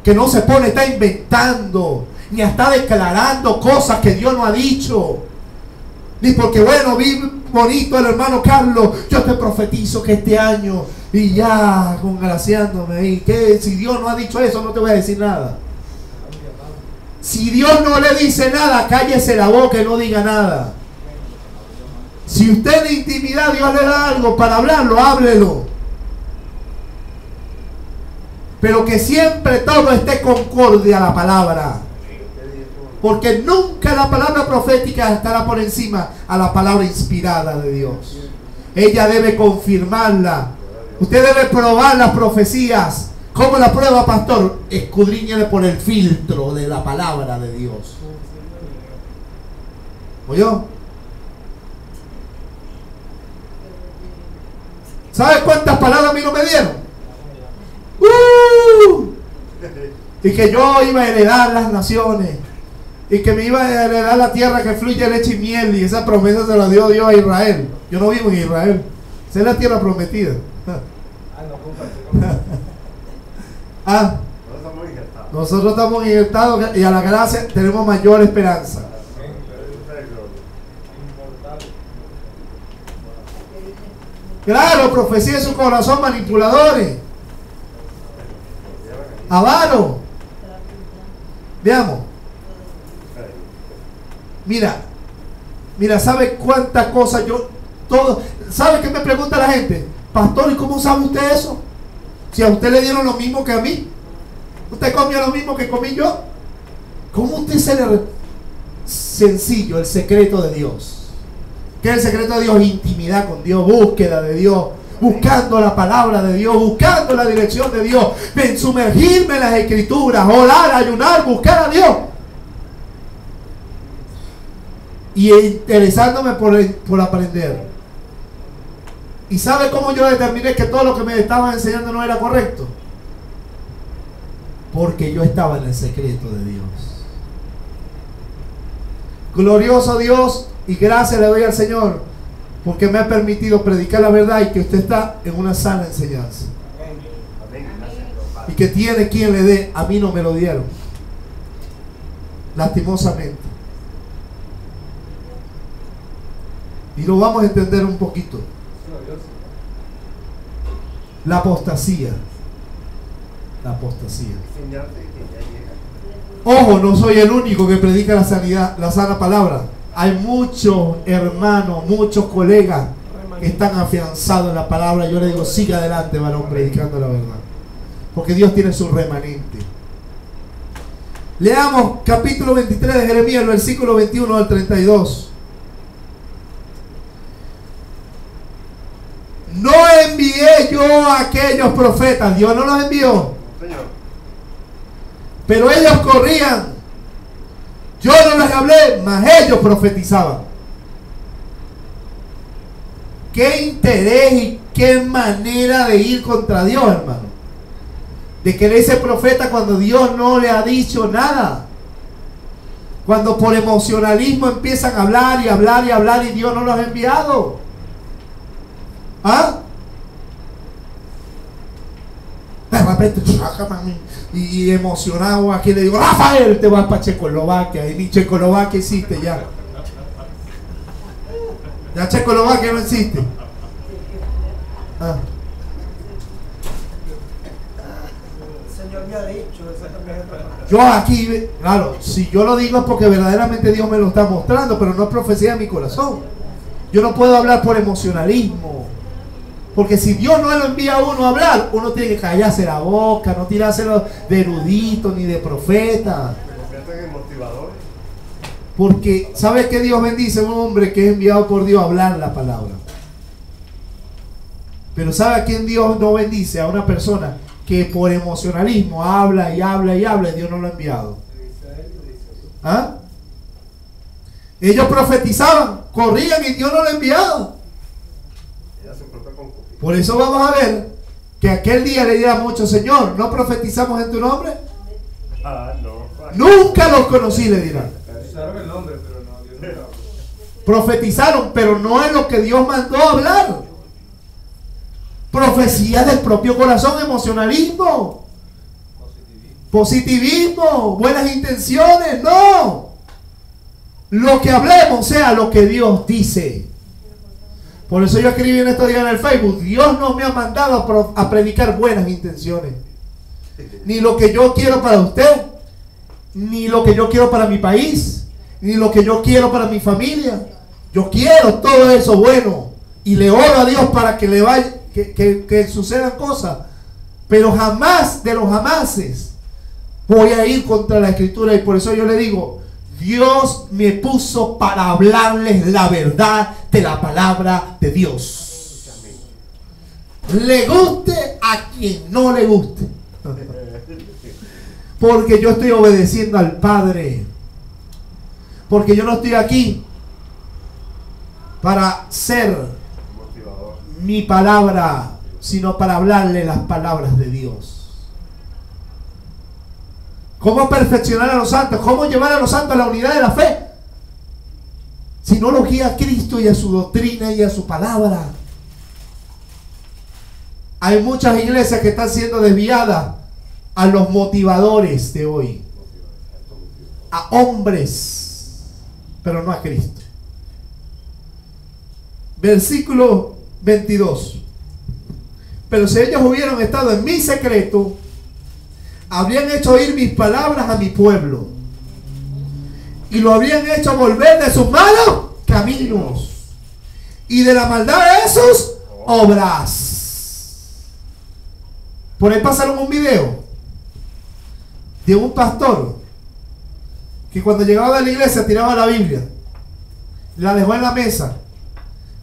que no se pone, está inventando, ni está declarando cosas que Dios no ha dicho, ni porque bueno, vi bonito el hermano Carlos, yo te profetizo que este año, y ya congraciándome ahí, que si Dios no ha dicho eso, no te voy a decir nada. Si Dios no le dice nada, cállese la boca y no diga nada. Si usted de intimidad Dios le da algo para hablarlo, háblelo. Pero que siempre todo esté concorde a la palabra. Porque nunca la palabra profética estará por encima a la palabra inspirada de Dios. Ella debe confirmarla. Usted debe probar las profecías. ¿Cómo la prueba, pastor? Escudriñale por el filtro de la palabra de Dios. ¿Oyó? ¿Sabe cuántas palabras a mí no me dieron? Y que yo iba a heredar las naciones, y que me iba a heredar la tierra que fluye leche y miel, y esa promesa se la dio Dios a Israel. Yo no vivo en Israel, esa es la tierra prometida. Nosotros estamos injertados y a la gracia tenemos mayor esperanza. Claro, profecía de su corazón, manipuladores, avaro. Veamos. Mira, ¿sabe cuántas cosas ¿sabe qué me pregunta la gente? Pastor, ¿y cómo sabe usted eso? Si a usted le dieron lo mismo que a mí. ¿Usted comió lo mismo que comí yo? ¿Cómo usted se le... sencillo, el secreto de Dios. ¿Qué es el secreto de Dios? Intimidad con Dios, búsqueda de Dios, buscando la palabra de Dios, buscando la dirección de Dios, sumergirme en las escrituras, orar, ayunar, buscar a Dios. Y interesándome por aprender. ¿Y sabe cómo yo determiné que todo lo que me estaban enseñando no era correcto? Porque yo estaba en el secreto de Dios. Glorioso Dios, y gracias le doy al Señor porque me ha permitido predicar la verdad y que usted está en una sana enseñanza. Y que tiene quien le dé. A mí no me lo dieron, lastimosamente. Y lo vamos a entender un poquito. La apostasía. La apostasía. Ojo, no soy el único que predica la sanidad, la sana palabra. Hay muchos hermanos, muchos colegas que están afianzados en la palabra. Yo le digo, siga adelante, varón, predicando la verdad. Porque Dios tiene su remanente. Leamos capítulo 23 de Jeremías, el versículo 21 al 32. No envié yo a aquellos profetas. Dios no los envió. Pero ellos corrían. Yo no les hablé, mas ellos profetizaban. Qué interés y qué manera de ir contra Dios, hermano. De querer ser profeta cuando Dios no le ha dicho nada. Cuando por emocionalismo empiezan a hablar y hablar y hablar y Dios no los ha enviado. ¿Ah? De repente, y emocionado aquí le digo, Rafael, te vas para Checoslovaquia. Y ni Checoslovaquia existe ya. Ya Checoslovaquia no existe. Ah. Señor me ha dicho Yo aquí, claro, si yo lo digo es porque verdaderamente Dios me lo está mostrando, pero no es profecía en mi corazón. Yo no puedo hablar por emocionalismo. Porque si Dios no lo envía a uno a hablar, uno tiene que callarse la boca, no tirárselo de erudito ni de profeta. Se convierten en motivadores. Porque, ¿sabes qué Dios bendice a un hombre que es enviado por Dios a hablar la palabra? Pero ¿sabe a quién Dios no bendice? A una persona que por emocionalismo habla y habla y habla y Dios no lo ha enviado. ¿Ah? Ellos profetizaban, corrían y Dios no lo ha enviado. Por eso vamos a ver que aquel día le dirá mucho, Señor, ¿no profetizamos en tu nombre? No. Nunca los conocí, le dirán. Usaron el nombre, pero no, Dios no lo habló. Profetizaron, pero no es lo que Dios mandó a hablar. Profecía del propio corazón, emocionalismo, positivismo, buenas intenciones, no. Lo que hablemos sea lo que Dios dice. Por eso yo escribí en estos días en el Facebook, Dios no me ha mandado a predicar buenas intenciones. Ni lo que yo quiero para usted, ni lo que yo quiero para mi país, ni lo que yo quiero para mi familia. Yo quiero todo eso bueno. Y le oro a Dios para que le vaya, que sucedan cosas. Pero jamás de los jamases voy a ir contra la escritura. Y por eso yo le digo, Dios me puso para hablarles la verdad de la palabra de Dios. Le guste a quien no le guste. Porque yo estoy obedeciendo al Padre. Porque yo no estoy aquí para ser mi palabra, sino para hablarle las palabras de Dios. ¿Cómo perfeccionar a los santos? ¿Cómo llevar a los santos a la unidad de la fe? Si no los guía a Cristo y a su doctrina y a su palabra. Hay muchas iglesias que están siendo desviadas a los motivadores de hoy. A hombres, pero no a Cristo. Versículo 22. Pero si ellos hubieran estado en mi secreto, habrían hecho oír mis palabras a mi pueblo y lo habrían hecho volver de sus malos caminos y de la maldad de sus obras. Por ahí pasaron un video de un pastor que cuando llegaba de la iglesia tiraba la Biblia, la dejó en la mesa,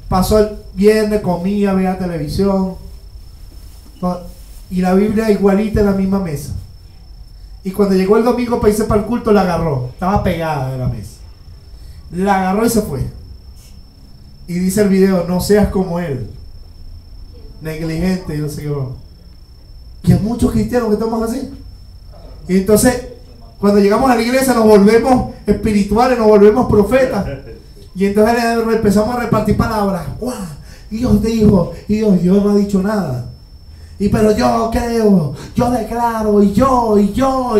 pasó el viernes, comía, veía televisión, y la Biblia igualita en la misma mesa. Y cuando llegó el domingo para irse para el culto, la agarró, estaba pegada de la mesa, la agarró y se fue. Y dice el video: no seas como él, negligente, y no sé qué. Y hay muchos cristianos que estamos así. Y entonces, cuando llegamos a la iglesia, nos volvemos espirituales, nos volvemos profetas. Y entonces empezamos a repartir palabras. ¡Wow! Dios dijo, y Dios no ha dicho nada. Y pero yo creo, yo declaro, y yo digo, y yo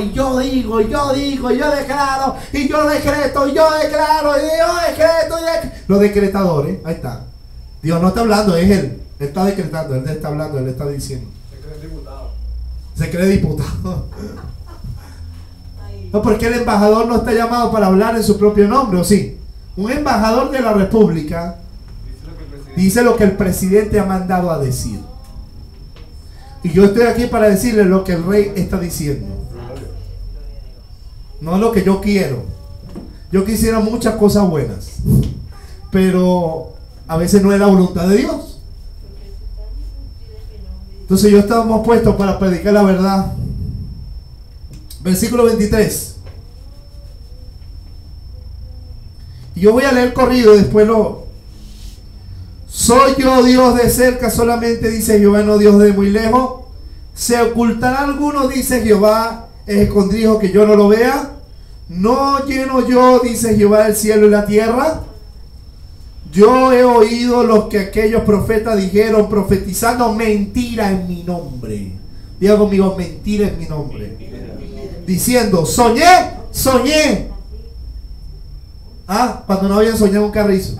declaro, y yo decreto, y yo declaro, y yo decreto, Los decretadores, ahí está. Dios no está hablando, es Él. Él está decretando, Él está hablando, Él está diciendo. Se cree diputado. No, porque el embajador no está llamado para hablar en su propio nombre, ¿o sí? Un embajador de la república dice lo que el presidente ha mandado a decir. Y yo estoy aquí para decirle lo que el rey está diciendo. No lo que yo quiero. Yo quisiera muchas cosas buenas, pero a veces no es la voluntad de Dios. Entonces yo estamos puestos para predicar la verdad. Versículo 23. Y yo voy a leer corrido y después lo... Soy yo Dios de cerca solamente, dice Jehová, no Dios de muy lejos. ¿Se ocultará alguno, dice Jehová, es escondrijo que yo no lo vea? ¿No lleno yo, dice Jehová, el cielo y la tierra? Yo he oído lo que aquellos profetas dijeron, profetizando mentira en mi nombre. Diga conmigo, mentira en mi nombre. Diciendo, soñé. Cuando no habían soñado un carrizo.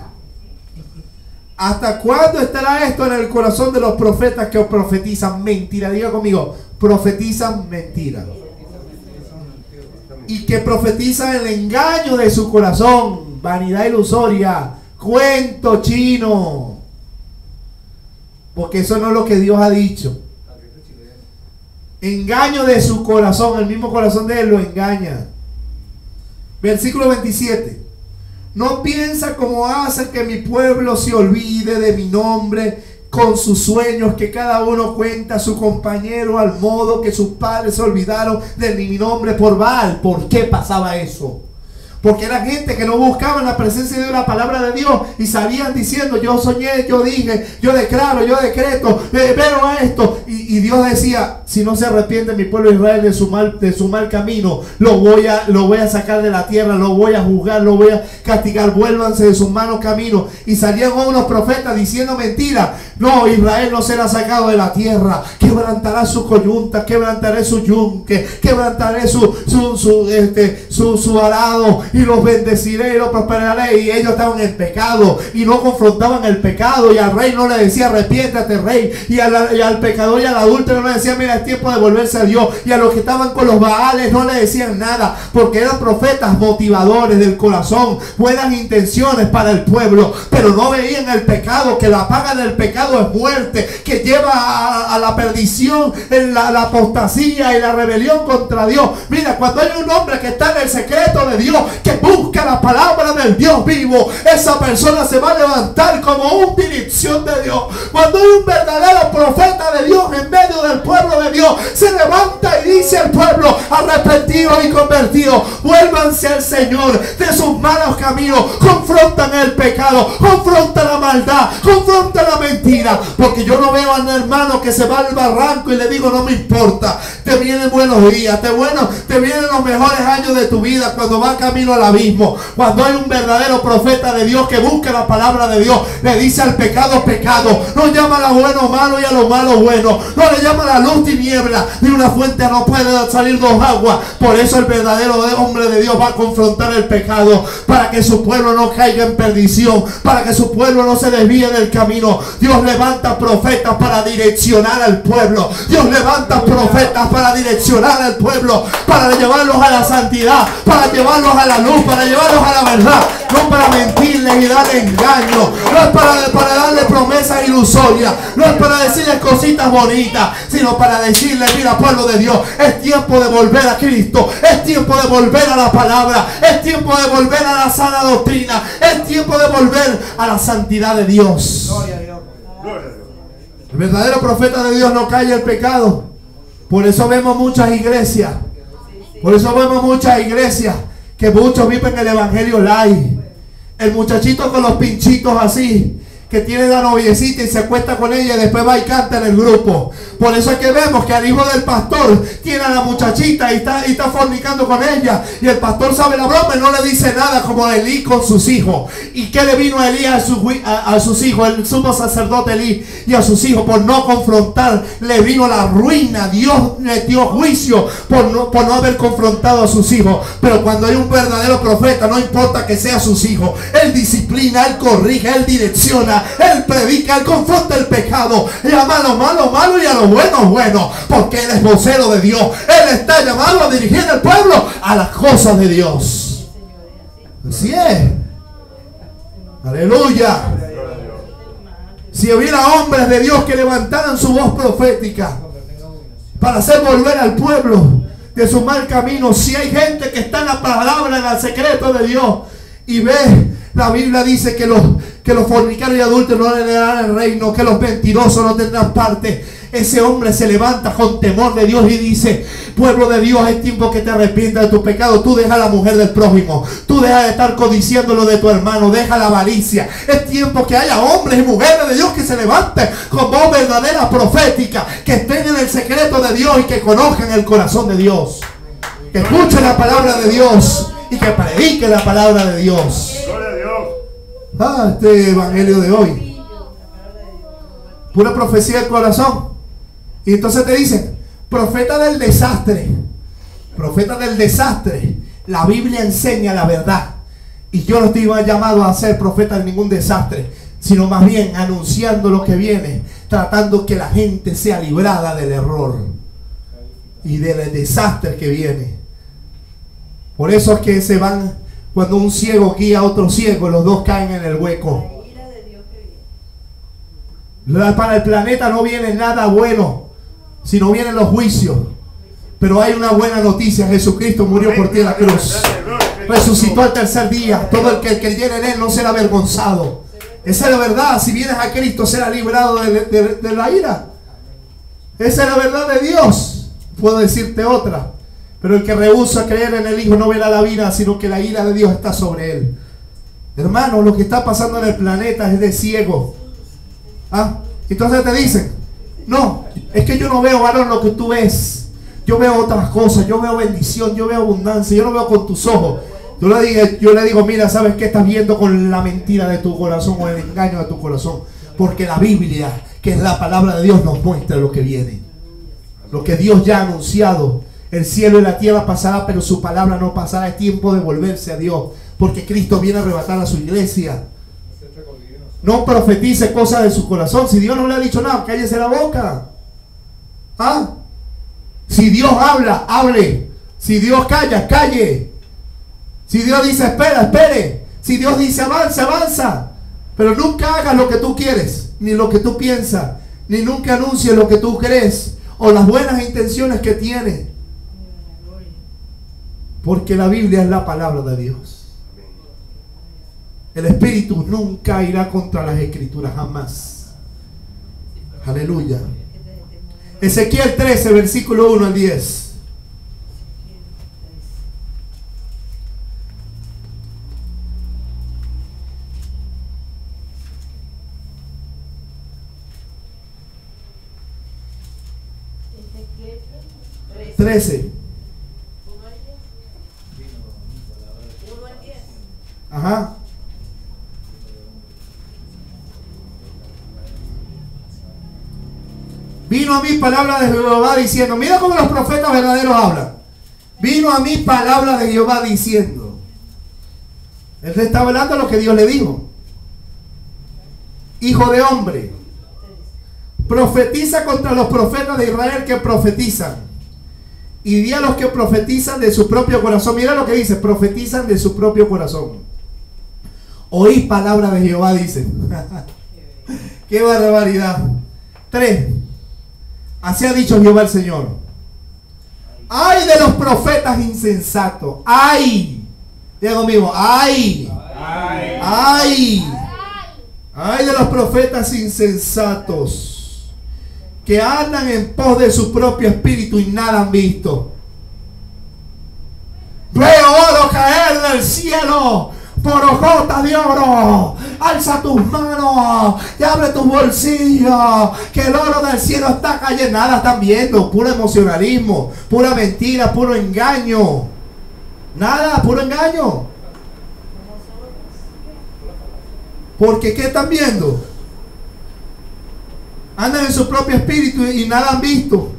¿Hasta cuándo estará esto en el corazón de los profetas que profetizan mentira? Diga conmigo, profetizan mentira. Y que profetizan el engaño de su corazón, vanidad ilusoria, cuento chino. Porque eso no es lo que Dios ha dicho. Engaño de su corazón, el mismo corazón de él lo engaña. Versículo 27. No piensa como hace que mi pueblo se olvide de mi nombre con sus sueños, que cada uno cuenta a su compañero al modo que sus padres se olvidaron de mi nombre por Baal. ¿Por qué pasaba eso? Porque era gente que no buscaban la presencia de la palabra de Dios y salían diciendo, yo soñé, yo dije, yo declaro, yo decreto, veo esto. Y Dios decía, si no se arrepiente mi pueblo Israel de su mal camino, lo voy a sacar de la tierra, lo voy a juzgar, lo voy a castigar, vuélvanse de sus malos caminos. Y salían unos profetas diciendo mentiras. No, Israel no será sacado de la tierra, quebrantará su coyunta, quebrantaré su yunque, quebrantaré su arado, y los bendeciré y los prosperaré. Y ellos estaban en pecado y no confrontaban el pecado, y al rey no le decía arrepiéntate rey, y al pecador y al adúltero no le decía mira es tiempo de volverse a Dios, y a los que estaban con los Baales no le decían nada, porque eran profetas motivadores del corazón, buenas intenciones para el pueblo, pero no veían el pecado, que la paga del pecado es muerte, que lleva a la perdición, en la apostasía y la rebelión contra Dios. Mira, cuando hay un hombre que está en el secreto de Dios, que busca la palabra del Dios vivo, esa persona se va a levantar como una dirección de Dios. Cuando hay un verdadero profeta de Dios en medio del pueblo de Dios, se levanta y dice al pueblo arrepentido y convertido, vuélvanse al Señor de sus malos caminos, confrontan el pecado, confrontan la maldad, confrontan la mentira. Porque yo no veo a un hermano que se va al barranco y le digo no me importa, te vienen buenos días, te vienen los mejores años de tu vida, cuando va camino al abismo. Cuando hay un verdadero profeta de Dios que busca la palabra de Dios, le dice al pecado pecado, no llama a lo bueno malo y a lo malo bueno, no le llama a la luz tiniebla, de una fuente no puede salir dos aguas. Por eso el verdadero hombre de Dios va a confrontar el pecado, para que su pueblo no caiga en perdición, para que su pueblo no se desvíe del camino. Dios levanta profetas para direccionar al pueblo, Dios levanta profetas para direccionar al pueblo, para llevarlos a la santidad, para llevarlos a la luz, para llevarlos a la verdad, no para mentirles y darle engaño, no es para darle promesas ilusorias, no es para decirles cositas bonitas, sino para decirles: mira, pueblo de Dios, es tiempo de volver a Cristo, es tiempo de volver a la palabra, es tiempo de volver a la sana doctrina, es tiempo de volver a la santidad de Dios. Gloria a Dios. Gloria a Dios. El verdadero profeta de Dios no calla el pecado. Por eso vemos muchas iglesias. Por eso vemos muchas iglesias que muchos viven el evangelio light. El muchachito con los pinchitos así, que tiene la noviecita y se acuesta con ella y después va y canta en el grupo. Por eso es que vemos que al hijo del pastor tiene a la muchachita y está fornicando con ella. Y el pastor sabe la broma y no le dice nada, como Elí con sus hijos. ¿Y qué le vino a Elí a sus hijos? El sumo sacerdote Elí y a sus hijos, por no confrontar, le vino la ruina. Dios le dio juicio por no haber confrontado a sus hijos. Pero cuando hay un verdadero profeta, no importa que sea sus hijos, él disciplina, él corrige, él direcciona, él predica, él confronta el pecado, llama a lo malo malo y a lo bueno bueno, porque él es vocero de Dios. Él está llamado a dirigir al pueblo a las cosas de Dios. Así es. Aleluya. Si hubiera hombres de Dios que levantaran su voz profética para hacer volver al pueblo de su mal camino, si hay gente que está en la palabra, en el secreto de Dios, y ve, la Biblia dice que los fornicarios y adúlteros no heredarán el reino, que los mentirosos no tendrán parte. Ese hombre se levanta con temor de Dios y dice: pueblo de Dios, es tiempo que te arrepientas de tu pecado. Tú deja a la mujer del prójimo, tú deja de estar codiciando lo de tu hermano, deja la avaricia. Es tiempo que haya hombres y mujeres de Dios que se levanten con voz verdadera profética, que estén en el secreto de Dios y que conozcan el corazón de Dios, que escuchen la palabra de Dios y que prediquen la palabra de Dios. Gloria a Dios. Este evangelio de hoy, pura profecía del corazón. Y entonces te dicen: profeta del desastre. Profeta del desastre. La Biblia enseña la verdad. Y yo no estoy llamado a ser profeta de ningún desastre, sino más bien anunciando lo que viene, tratando que la gente sea librada del error y del desastre que viene. Por eso es que se van, cuando un ciego guía a otro ciego, los dos caen en el hueco. Para el planeta no viene nada bueno, sino vienen los juicios. Pero hay una buena noticia: Jesucristo murió por ti en la cruz, resucitó al tercer día. Todo el que creyera en él no será avergonzado. Esa es la verdad. Si vienes a Cristo, será librado de la ira. Esa es la verdad de Dios. Puedo decirte otra: pero el que rehúsa creer en el Hijo no verá la vida, sino que la ira de Dios está sobre él. Hermano, lo que está pasando en el planeta es de ciego. Entonces te dicen: no, es que yo no veo, varón, lo que tú ves. Yo veo otras cosas, yo veo bendición, yo veo abundancia, yo no veo con tus ojos. Yo le digo: mira, ¿sabes qué? Estás viendo con la mentira de tu corazón o el engaño de tu corazón. Porque la Biblia, que es la palabra de Dios, nos muestra lo que viene. Lo que Dios ya ha anunciado. El cielo y la tierra pasará, pero su palabra no pasará. Es tiempo de volverse a Dios, porque Cristo viene a arrebatar a su iglesia. No profetice cosas de su corazón. Si Dios no le ha dicho nada, cállese la boca. Si Dios habla, hable. Si Dios calla, calle. Si Dios dice espera, espere. Si Dios dice avanza, avanza. Pero nunca hagas lo que tú quieres, ni lo que tú piensas, ni nunca anuncies lo que tú crees o las buenas intenciones que tienes. Porque la Biblia es la palabra de Dios. El Espíritu nunca irá contra las Escrituras, jamás. Aleluya. Ezequiel 13, versículo 1 al 10. Ezequiel 13. 1 al 10. Ajá. Vino a mí palabra de Jehová diciendo. Mira cómo los profetas verdaderos hablan. Vino a mí palabra de Jehová diciendo. Él le está hablando lo que Dios le dijo. Hijo de hombre, profetiza contra los profetas de Israel que profetizan. Y di a los que profetizan de su propio corazón. Mira lo que dice, profetizan de su propio corazón. Oí palabra de Jehová, dice. Qué barbaridad. 3. Así ha dicho Jehová el Señor. Ay de los profetas insensatos. Ay. Diga conmigo, ay. Ay. Ay de los profetas insensatos, que andan en pos de su propio espíritu y nada han visto. Veo oro caer del cielo por hojotas de oro. Alza tus manos y abre tus bolsillos, que el oro del cielo está cayendo. Nada están viendo, puro emocionalismo, pura mentira, puro engaño. Nada, puro engaño. Porque ¿qué están viendo? Andan en su propio espíritu y nada han visto.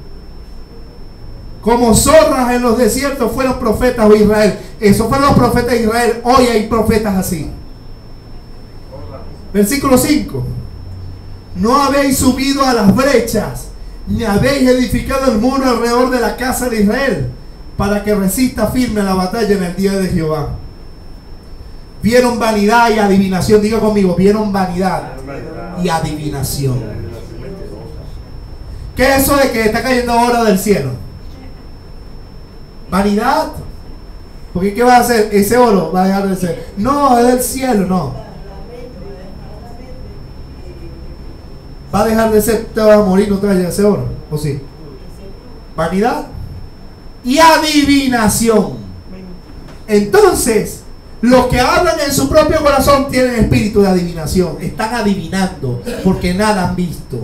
Como zorras en los desiertos fueron profetas de Israel. Esos fueron los profetas de Israel. Hoy hay profetas así. Versículo 5. No habéis subido a las brechas, ni habéis edificado el muro alrededor de la casa de Israel, para que resista firme a la batalla en el día de Jehová. Vieron vanidad y adivinación. Diga conmigo, vieron vanidad y adivinación. ¿Qué es eso de que está cayendo oro del cielo? Vanidad. Porque ¿qué va a hacer? Ese oro va a dejar de ser. No, es del cielo, no. Va a dejar de ser, te vas a morir, no te va a llegar ese oro. ¿O sí? Vanidad y adivinación. Entonces, los que hablan en su propio corazón tienen espíritu de adivinación. Están adivinando porque nada han visto.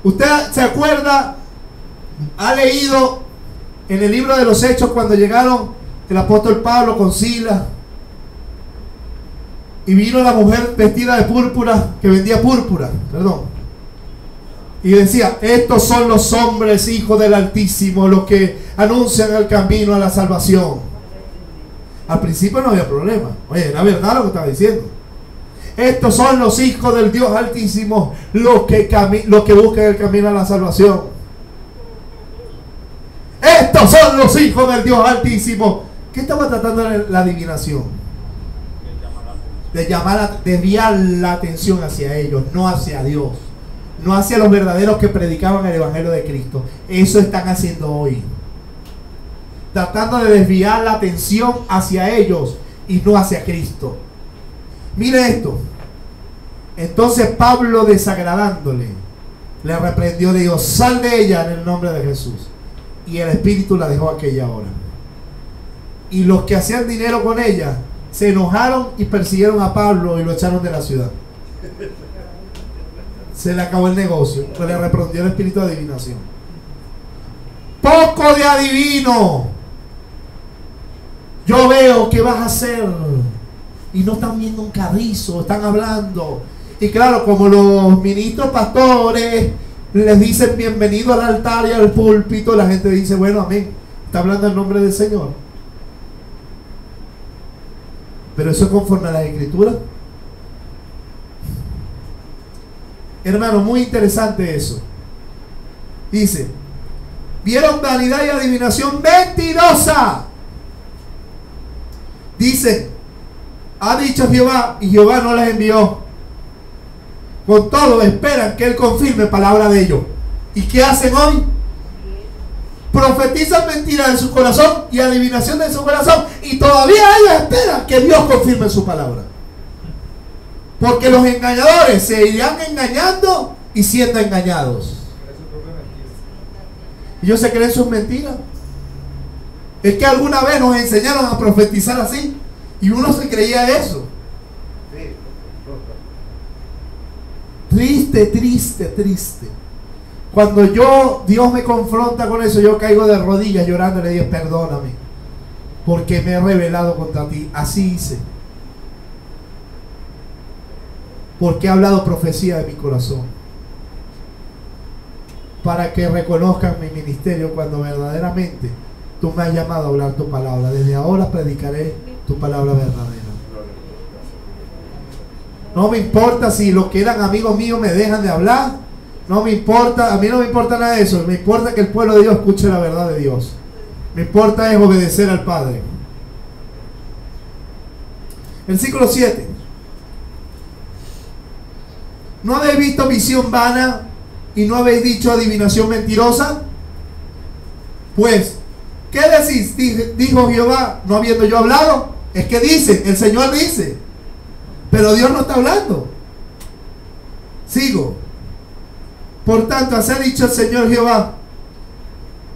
¿Usted se acuerda? ¿Ha leído en el libro de los Hechos cuando llegaron el apóstol Pablo con Silas? Y vino la mujer vestida de púrpura, que vendía púrpura, perdón. Y decía, estos son los hombres hijos del Altísimo, los que anuncian el camino a la salvación. Al principio no había problema. Oye, era verdad lo que estaba diciendo. Estos son los hijos del Dios Altísimo, los que buscan el camino a la salvación. Estos son los hijos del Dios Altísimo. ¿Qué estaba tratando la adivinación? De desviar la atención hacia ellos, no hacia Dios, no hacia los verdaderos que predicaban el Evangelio de Cristo. Eso están haciendo hoy, tratando de desviar la atención hacia ellos y no hacia Cristo. Mire esto. Entonces Pablo, desagradándole, le reprendió, le dijo, sal de ella en el nombre de Jesús. Y el espíritu la dejó aquella hora. Y los que hacían dinero con ella se enojaron y persiguieron a Pablo y lo echaron de la ciudad. Se le acabó el negocio, pues le reprendió el espíritu de adivinación. Poco de adivino, yo veo que vas a hacer. Y no están viendo un carrizo, están hablando. Y claro, como los ministros pastores les dicen bienvenido al altar y al púlpito, la gente dice, bueno, amén, está hablando en nombre del Señor. Pero eso es conforme a la Escritura. Hermano, muy interesante eso. Dice, vieron vanidad y adivinación mentirosa. Dice, ha dicho Jehová, y Jehová no les envió. Con todo esperan que Él confirme palabra de ellos. ¿Y qué hacen hoy? Profetizan mentiras en su corazón y adivinación de su corazón, y todavía ellos esperan que Dios confirme su palabra. Porque los engañadores se irán engañando y siendo engañados. Ellos se creen sus mentiras. Es que alguna vez nos enseñaron a profetizar así y uno se creía eso. Triste, triste, triste. Cuando Dios me confronta con eso, yo caigo de rodillas llorando y le digo, perdóname, porque me he rebelado contra ti. Así hice. Porque he hablado profecía de mi corazón. Para que reconozcan mi ministerio cuando verdaderamente tú me has llamado a hablar tu palabra. Desde ahora predicaré tu palabra verdadera. No me importa si los que eran amigos míos me dejan de hablar, No me importa, a mí no me importa nada de eso. Me importa que el pueblo de Dios escuche la verdad de Dios. Me importa es obedecer al Padre. Versículo 7. ¿No habéis visto visión vana y no habéis dicho adivinación mentirosa? Pues, ¿qué decís? Dijo Jehová, no habiendo yo hablado. Es que dice, el Señor dice, pero Dios no está hablando. Sigo. Por tanto, así ha dicho el Señor Jehová,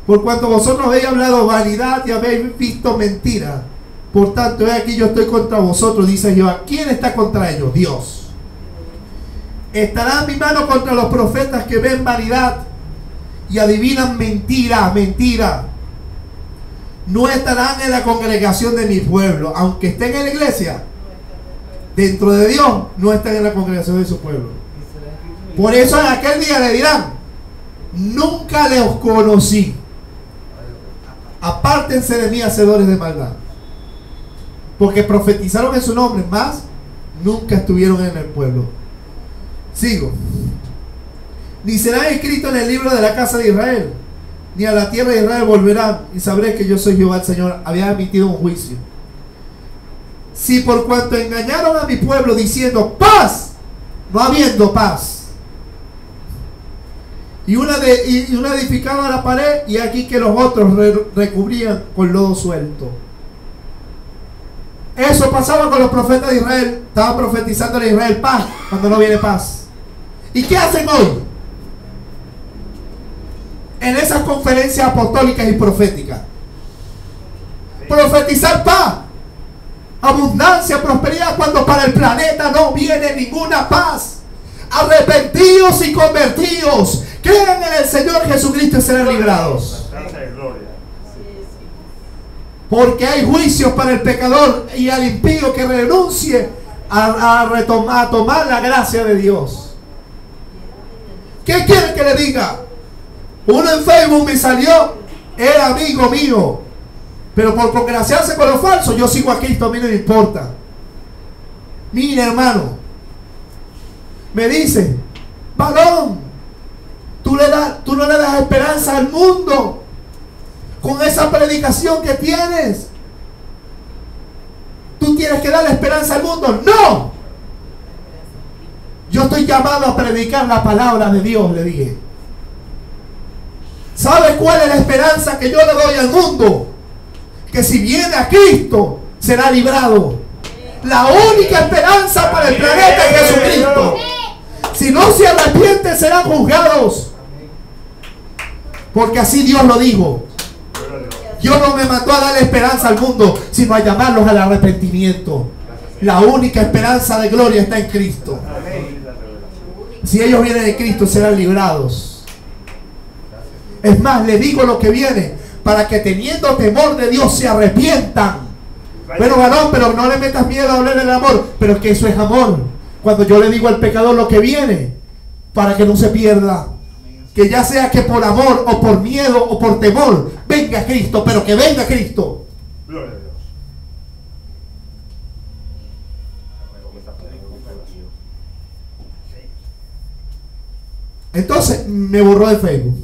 por cuanto vosotros habéis hablado vanidad y habéis visto mentira, por tanto, he aquí yo estoy contra vosotros, dice Jehová. ¿Quién está contra ellos? Dios. Estará mi mano contra los profetas que ven vanidad y adivinan mentira, mentira. No estarán en la congregación de mi pueblo, aunque estén en la iglesia, dentro de Dios, no están en la congregación de su pueblo. Por eso en aquel día le dirán, nunca les conocí. Apártense de mí, hacedores de maldad. Porque profetizaron en su nombre, mas nunca estuvieron en el pueblo. Sigo. Ni será escrito en el libro de la casa de Israel, ni a la tierra de Israel volverán, y sabréis que yo soy Jehová el Señor. Había emitido un juicio. Si por cuanto engañaron a mi pueblo diciendo paz, no habiendo paz, y una edificaba la pared, y aquí que los otros recubrían con lodo suelto. Eso pasaba con los profetas de Israel. Estaban profetizando a Israel paz cuando no viene paz. ¿Y qué hacen hoy? En esas conferencias apostólicas y proféticas, profetizar paz, abundancia, prosperidad, cuando para el planeta no viene ninguna paz. Arrepentidos y convertidos, crean en el Señor Jesucristo y serán librados. Porque hay juicios para el pecador y al impío que renuncie a tomar la gracia de Dios. ¿Qué quiere que le diga? Uno en Facebook me salió, era amigo mío, pero por congraciarse con lo falso, yo sigo a Cristo, a mí no me importa. Mire, hermano, me dice, varón, tú no le das esperanza al mundo con esa predicación que tienes. Tú tienes que darle esperanza al mundo. No, yo estoy llamado a predicar la palabra de Dios, le dije. ¿Sabes cuál es la esperanza que yo le doy al mundo? Que si viene a Cristo, será librado. La única esperanza para el planeta es Jesucristo. Si no se arrepienten, serán juzgados. Porque así Dios lo dijo. Dios no me mandó a darle esperanza al mundo, sino a llamarlos al arrepentimiento. La única esperanza de gloria está en Cristo. Si ellos vienen de Cristo, serán librados. Es más, le digo lo que viene, para que teniendo temor de Dios se arrepientan. Pero varón, pero no le metas miedo a hablar del amor. Pero es que eso es amor. Cuando yo le digo al pecador lo que viene, para que no se pierda. Que ya sea que por amor o por miedo o por temor venga Cristo, pero que venga Cristo. Gloria a Dios. Entonces me borró de Facebook.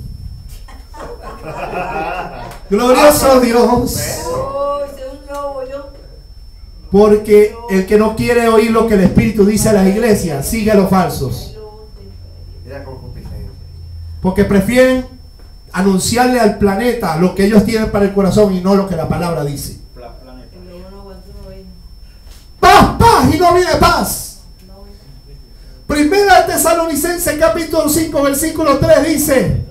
Glorioso Dios. Oh, ese es un lobo, yo. Porque el que no quiere oír lo que el Espíritu dice a las iglesias, sigue a los falsos. Mira con concupiscencia. Porque prefieren anunciarle al planeta lo que ellos tienen para el corazón y no lo que la palabra dice. El lobo no aguanta una vaina. Paz, paz, y no viene paz. Primera de Tesalonicenses capítulo 5 versículo 3 dice,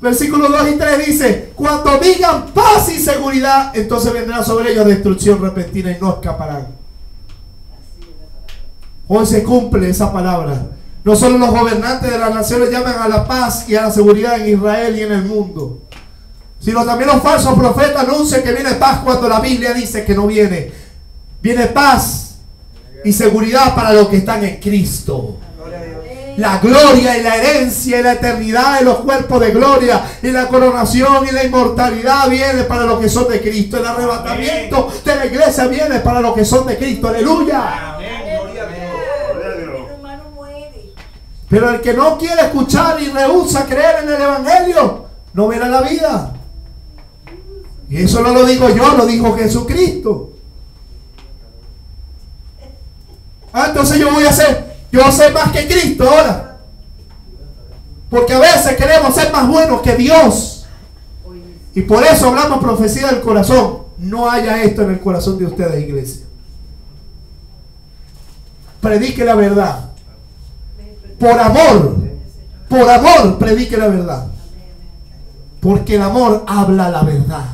versículos 2 y 3 dice, cuando digan paz y seguridad, entonces vendrá sobre ellos destrucción repentina y no escaparán. Hoy se cumple esa palabra. No solo los gobernantes de las naciones llaman a la paz y a la seguridad en Israel y en el mundo, sino también los falsos profetas anuncian que viene paz cuando la Biblia dice que no viene. Viene paz y seguridad para los que están en Cristo. La gloria y la herencia y la eternidad de los cuerpos de gloria y la coronación y la inmortalidad viene para los que son de Cristo. El arrebatamiento de la iglesia viene para los que son de Cristo. Aleluya. Gloria a Dios. Mi hermano muere. Pero el que no quiere escuchar y rehúsa creer en el Evangelio, no verá la vida. Y eso no lo digo yo, lo dijo Jesucristo. Entonces yo sé más que Cristo ahora. Porque a veces queremos ser más buenos que Dios. Y por eso hablamos profecía del corazón. No haya esto en el corazón de ustedes, iglesia. Predique la verdad. Por amor, predique la verdad. Porque el amor habla la verdad,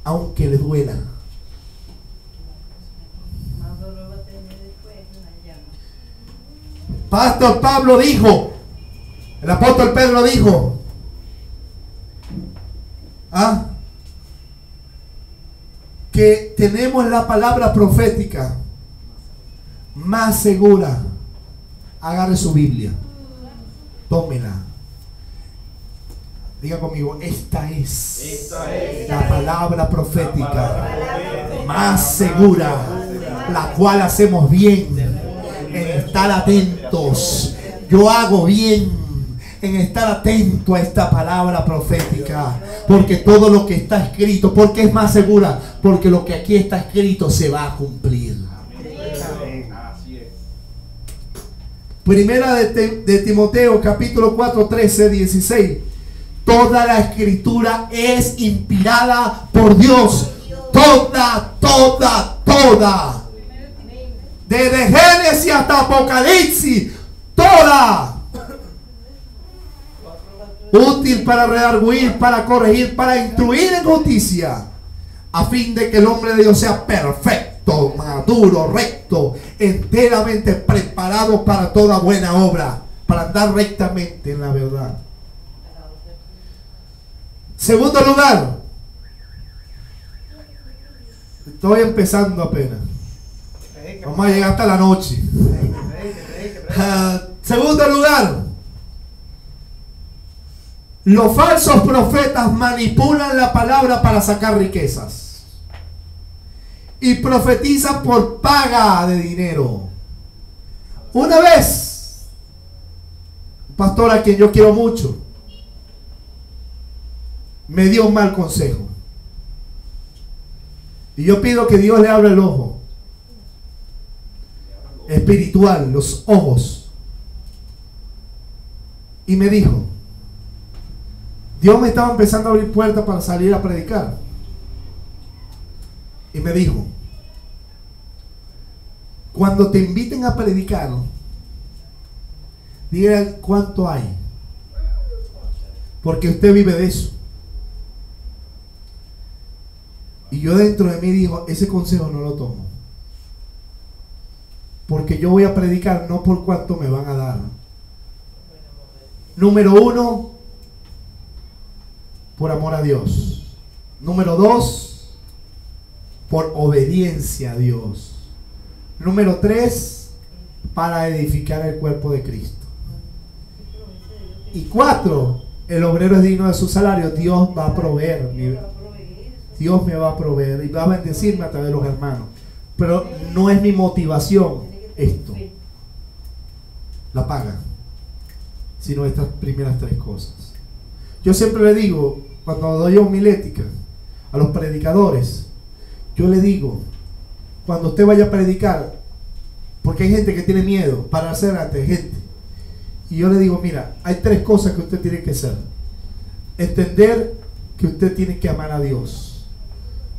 aunque le duela. Pastor Pablo dijo, el apóstol Pedro dijo, que tenemos la palabra profética más segura. Agarre su Biblia, tómela, diga conmigo, esta es la palabra profética más segura, la cual hacemos bien en estar atentos. Yo hago bien en estar atento a esta palabra profética, porque todo lo que está escrito, porque es más segura, porque lo que aquí está escrito se va a cumplir. Primera de Timoteo, capítulo 4, 13, 16. Toda la escritura es inspirada por Dios. Toda. Desde Génesis hasta Apocalipsis. Toda. Útil para redarguir, para corregir, para instruir en justicia, a fin de que el hombre de Dios sea perfecto, maduro, recto, enteramente preparado para toda buena obra, para andar rectamente en la verdad. Segundo lugar, estoy empezando apenas, vamos a llegar hasta la noche. Segundo lugar, los falsos profetas manipulan la palabra para sacar riquezas y profetizan por paga de dinero. Una vez, un pastor a quien yo quiero mucho me dio un mal consejo, y yo pido que Dios le abra el ojo espiritual, los ojos, y me dijo, Dios me estaba empezando a abrir puertas para salir a predicar. Y me dijo, cuando te inviten a predicar, diga cuánto hay, porque usted vive de eso. Y yo dentro de mí digo, ese consejo no lo tomo, porque yo voy a predicar no por cuánto me van a dar. Número uno, por amor a Dios. Número dos, por obediencia a Dios. Número tres, para edificar el cuerpo de Cristo. Y cuatro, el obrero es digno de su salario. Dios va a proveer. Dios me va a proveer y va a bendecirme a través de los hermanos. Pero no es mi motivación esto, la paga, sino estas primeras tres cosas. Yo siempre le digo, cuando doy homilética a los predicadores, yo le digo, cuando usted vaya a predicar, porque hay gente que tiene miedo para hacer ante gente, y yo le digo, mira, hay tres cosas que usted tiene que hacer. Entender que usted tiene que amar a Dios.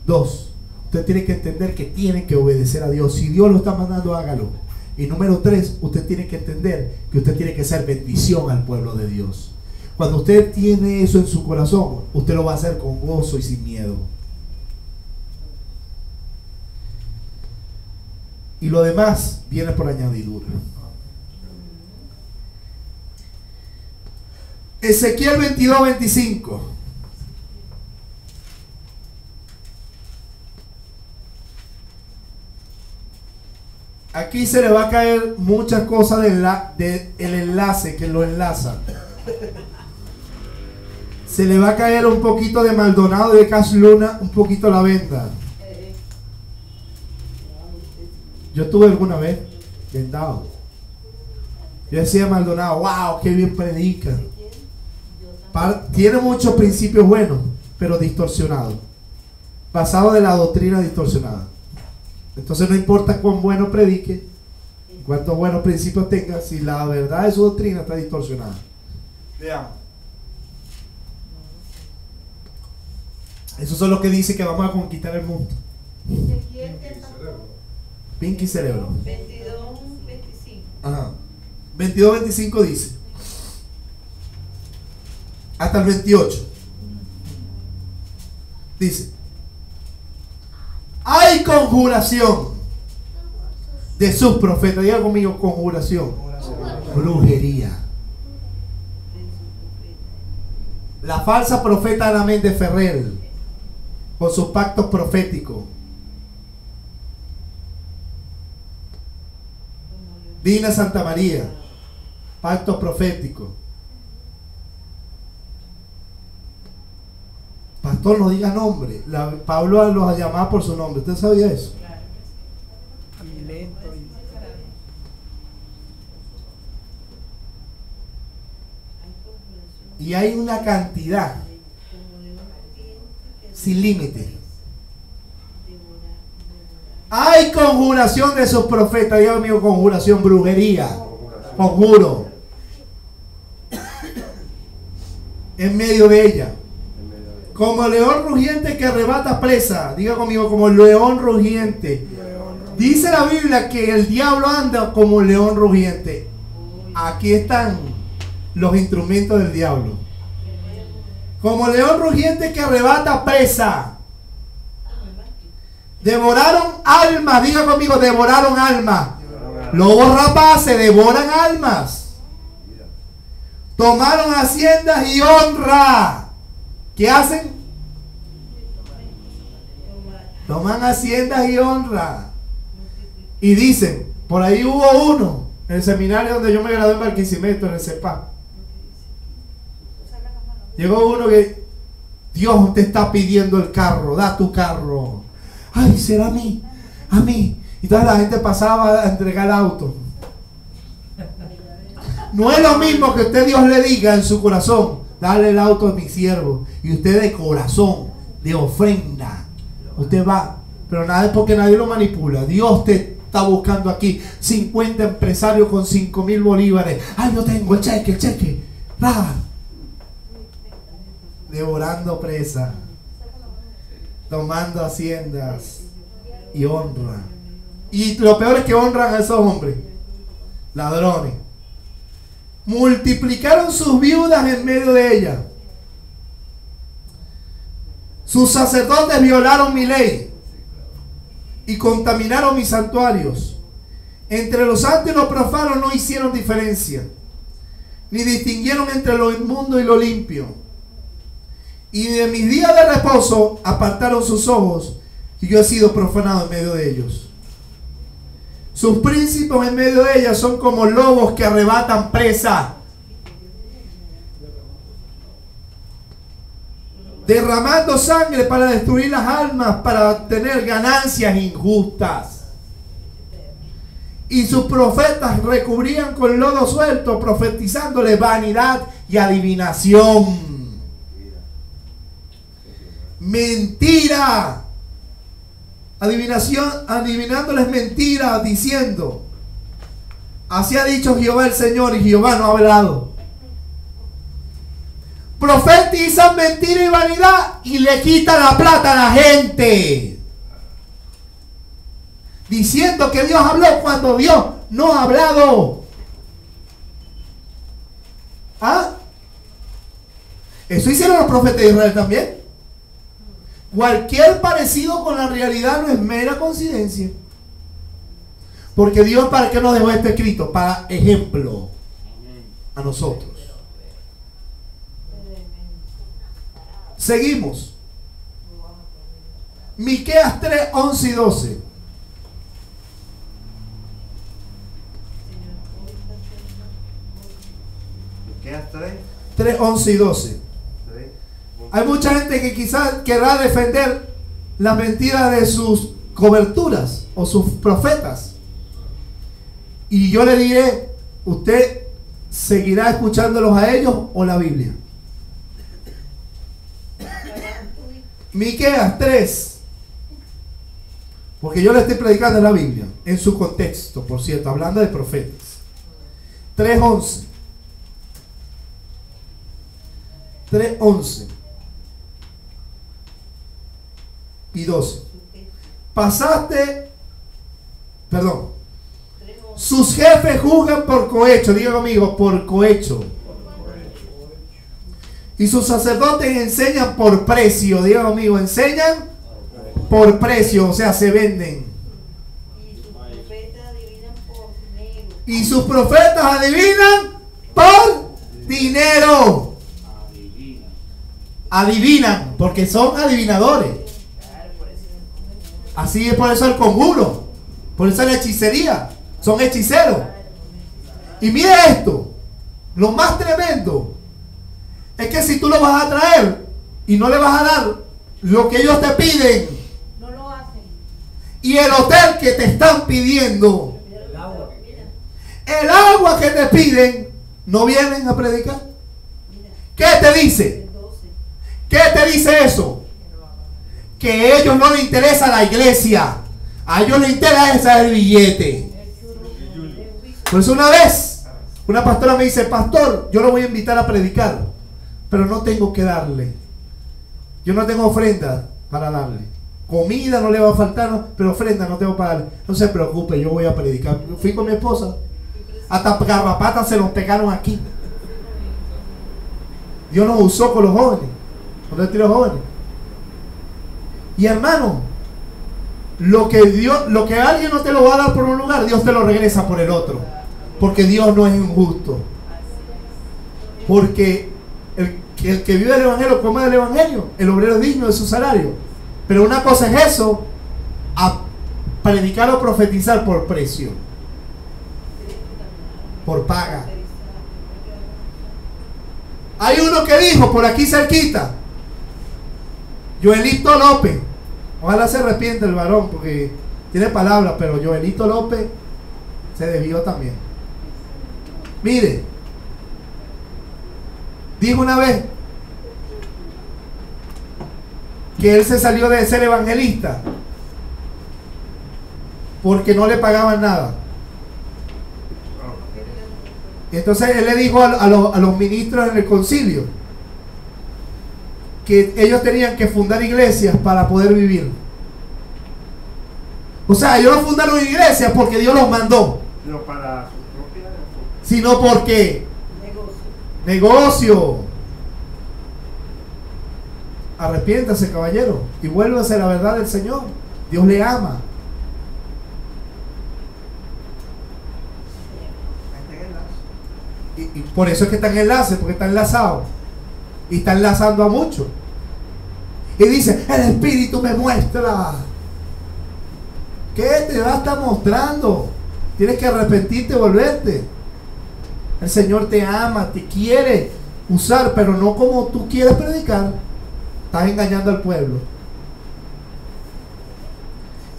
Dos, usted tiene que entender que tiene que obedecer a Dios. Si Dios lo está mandando, hágalo. Y número tres, usted tiene que entender que usted tiene que ser bendición al pueblo de Dios. Cuando usted tiene eso en su corazón, usted lo va a hacer con gozo y sin miedo. Y lo demás viene por añadidura. Ezequiel 22, 25. Aquí se le va a caer muchas cosas del enlace que lo enlaza. Se le va a caer un poquito de Maldonado y de Cash Luna, un poquito la venda. Yo tuve alguna vez vendado. Yo decía Maldonado, wow, qué bien predica. Tiene muchos principios buenos, pero distorsionados. Basado de la doctrina distorsionada. Entonces no importa cuán bueno predique, cuántos buenos principios tenga, si la verdad de su doctrina está distorsionada. Veamos. Eso es lo que dice que vamos a conquistar el mundo. Pinky cerebro. 22, 25. Ajá. 22, 25 dice. Hasta el 28. Dice. Hay conjuración de sus profetas. Diga conmigo, conjuración. Brujería. La falsa profeta Ana Méndez Ferrer, con sus pactos proféticos. Dina Santa María, pacto profético. Pastor, no diga nombre. Pablo los llamaba por su nombre. ¿Usted sabía eso? A Mileto Y hay una cantidad sin límite. Hay conjuración de sus profetas. Dios mío, conjuración, brujería, conjuro en medio de ella. Como león rugiente que arrebata presa. Diga conmigo, como león rugiente. Dice la Biblia que el diablo anda como león rugiente. Aquí están los instrumentos del diablo. Como león rugiente que arrebata presa. Devoraron almas. Diga conmigo, devoraron almas. Lobos rapaces devoran almas. Tomaron haciendas y honra. ¿Qué hacen? Toman haciendas y honra. Y dicen, por ahí hubo uno en el seminario donde yo me gradué en Barquisimeto, en el CEPA. Llegó uno que, Dios te está pidiendo el carro, da tu carro. Ay, será a mí, a mí. Y toda la gente pasaba a entregar el auto. No es lo mismo que usted Dios le diga en su corazón, dale el auto a mi siervo. Y usted de corazón, de ofrenda, usted va. Pero nada es porque nadie lo manipula. Dios te está buscando aquí 50 empresarios con 5,000 bolívares. Ay, yo tengo el cheque. ¡Ah! Devorando presa, tomando haciendas y honra. Y lo peor es que honran a esos hombres, ladrones. Multiplicaron sus viudas en medio de ella. Sus sacerdotes violaron mi ley y contaminaron mis santuarios. Entre lo santo y lo profano no hicieron diferencia, ni distinguieron entre lo inmundo y lo limpio. Y de mis días de reposo apartaron sus ojos, y yo he sido profanado en medio de ellos. Sus príncipes en medio de ellas son como lobos que arrebatan presa, derramando sangre para destruir las almas, para obtener ganancias injustas. Y sus profetas recubrían con lodo suelto, profetizándole vanidad y adivinación. Mentira. Adivinación, adivinándoles mentiras, diciendo: así ha dicho Jehová el Señor, y Jehová no ha hablado. Profetizan mentira y vanidad y le quitan la plata a la gente, diciendo que Dios habló cuando Dios no ha hablado. ¿Ah? Eso hicieron los profetas de Israel también. Cualquier parecido con la realidad no es mera coincidencia. Porque Dios, ¿para qué nos dejó esto escrito? Para ejemplo a nosotros. Seguimos. Miqueas 3, 11 y 12. Miqueas 3, 11 y 12. Hay mucha gente que quizás querrá defender la mentira de sus coberturas o sus profetas. Y yo le diré, ¿usted seguirá escuchándolos a ellos o la Biblia? Miqueas 3, porque yo le estoy predicando la Biblia en su contexto, por cierto, hablando de profetas. 3:11 3:11 y 12. Sus jefes juzgan por cohecho, diga conmigo, por cohecho. Y sus sacerdotes enseñan por precio, diga conmigo, enseñan por precio, o sea, se venden. Y sus profetas adivinan por dinero. Adivinan, porque son adivinadores. Así es, por eso el conjuro, por eso la hechicería, son hechiceros. Y mire esto, lo más tremendo es que si tú lo vas a traer y no le vas a dar lo que ellos te piden, No lo hacen. y el hotel que te están pidiendo, el agua que te piden, no vienen a predicar. ¿Qué te dice? ¿Qué te dice eso? Que a ellos no les interesa la iglesia, a ellos les interesa el billete. Por eso una vez una pastora me dice: pastor, yo lo voy a invitar a predicar, pero no tengo que darle, yo no tengo ofrenda para darle, comida no le va a faltar, no, pero ofrenda no tengo para darle. No se preocupe, yo voy a predicar. Fui con mi esposa, hasta garrapatas se los pegaron aquí. Dios nos usó con los jóvenes, con los jóvenes. Y hermano, lo que alguien no te lo va a dar por un lugar, Dios te lo regresa por el otro, porque Dios no es injusto. Porque el que vive el evangelio come del evangelio, el obrero es digno de su salario. Pero una cosa es eso, a predicar o profetizar por precio, por paga. Hay uno que dijo por aquí cerquita, Joelito López, ojalá se arrepiente el varón porque tiene palabras, pero Joelito López se desvió también. Mire, dijo una vez que él se salió de ser evangelista porque no le pagaban nada. Entonces él le dijo a los ministros en el concilio que ellos tenían que fundar iglesias para poder vivir. O sea, ellos no fundaron iglesias porque Dios los mandó, No para su propia. sino porque negocio. Arrepiéntase, caballero, y vuélvase a la verdad del Señor. Dios le ama. Y por eso es que está en enlace, porque está enlazado. Y está enlazando a muchos. Y dice: el Espíritu me muestra. ¿Qué te va a estar mostrando? Tienes que arrepentirte y volverte. El Señor te ama, te quiere usar, pero no como tú quieres predicar. Estás engañando al pueblo.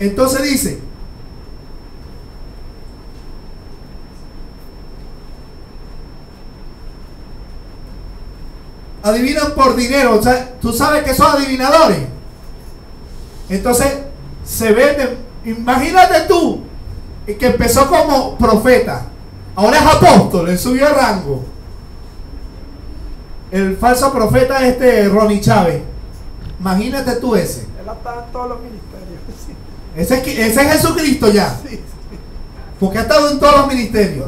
Entonces dice: adivinan por dinero. O sea, tú sabes que son adivinadores. Entonces se venden. Imagínate tú que empezó como profeta, ahora es apóstol, le subió el rango. El falso profeta Ronnie Chávez. Imagínate tú ese. Él está en todos los ministerios. Sí. Ese es Jesucristo ya. Sí, sí. Porque ha estado en todos los ministerios.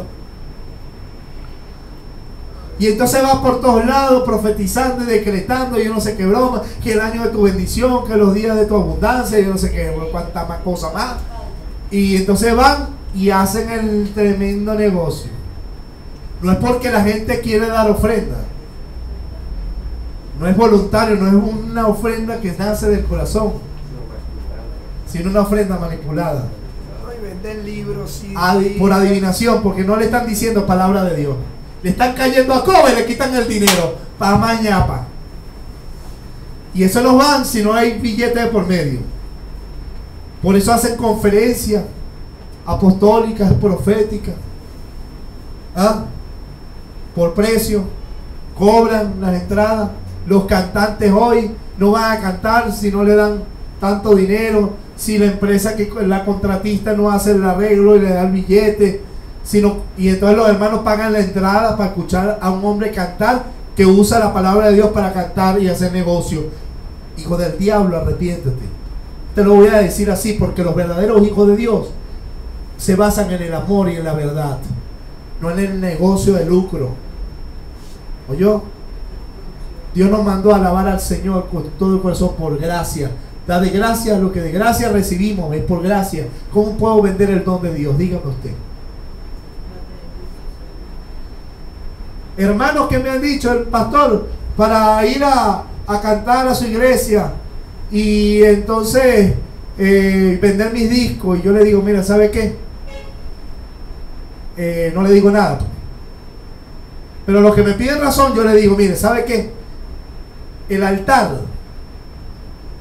Y entonces va por todos lados profetizando y decretando, yo no sé qué broma, que el año de tu bendición, que los días de tu abundancia, yo no sé qué, cuánta más cosa más. Y entonces van y hacen el tremendo negocio. No es porque la gente quiere dar ofrenda. No es voluntario, no es una ofrenda que nace del corazón, sino una ofrenda manipulada. No, y venden libros, sí, Por adivinación, porque no le están diciendo palabra de Dios. Le están cayendo a cobre y le quitan el dinero para mañapa. Y eso los van si no hay billete de por medio. Por eso hacen conferencias apostólicas, proféticas. ¿Ah? Por precio, cobran las entradas. Los cantantes hoy no van a cantar si no le dan tanto dinero, si la empresa que la contratista no hace el arreglo y le da el billete, y entonces los hermanos pagan la entrada para escuchar a un hombre cantar que usa la palabra de Dios para cantar y hacer negocio. Hijo del diablo, arrepiéntete. Te lo voy a decir así porque los verdaderos hijos de Dios se basan en el amor y en la verdad, no en el negocio de lucro. ¿Oyó? Dios nos mandó a alabar al Señor con todo el corazón por gracia. Da de gracia lo que de gracia recibimos, es por gracia. ¿Cómo puedo vender el don de Dios? Dígame usted. Hermanos que me han dicho, el pastor, para ir a cantar a su iglesia y entonces vender mis discos, y yo le digo, mira, ¿sabe qué? No le digo nada. Pero los que me piden razón, yo le digo, mire, ¿sabe qué? El altar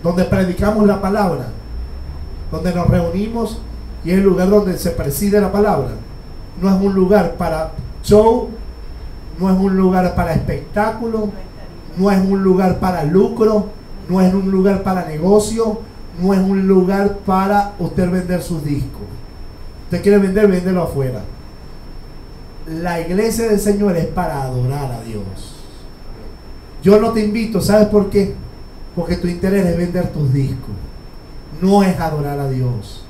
donde predicamos la palabra, donde nos reunimos y es el lugar donde se preside la palabra, no es un lugar para show, no es un lugar para espectáculo, no es un lugar para lucro, no es un lugar para negocio, no es un lugar para usted vender sus discos. Usted quiere vender, véndelo afuera. La iglesia del Señor es para adorar a Dios. Yo no te invito, ¿sabes por qué? Porque tu interés es vender tus discos, no es adorar a Dios.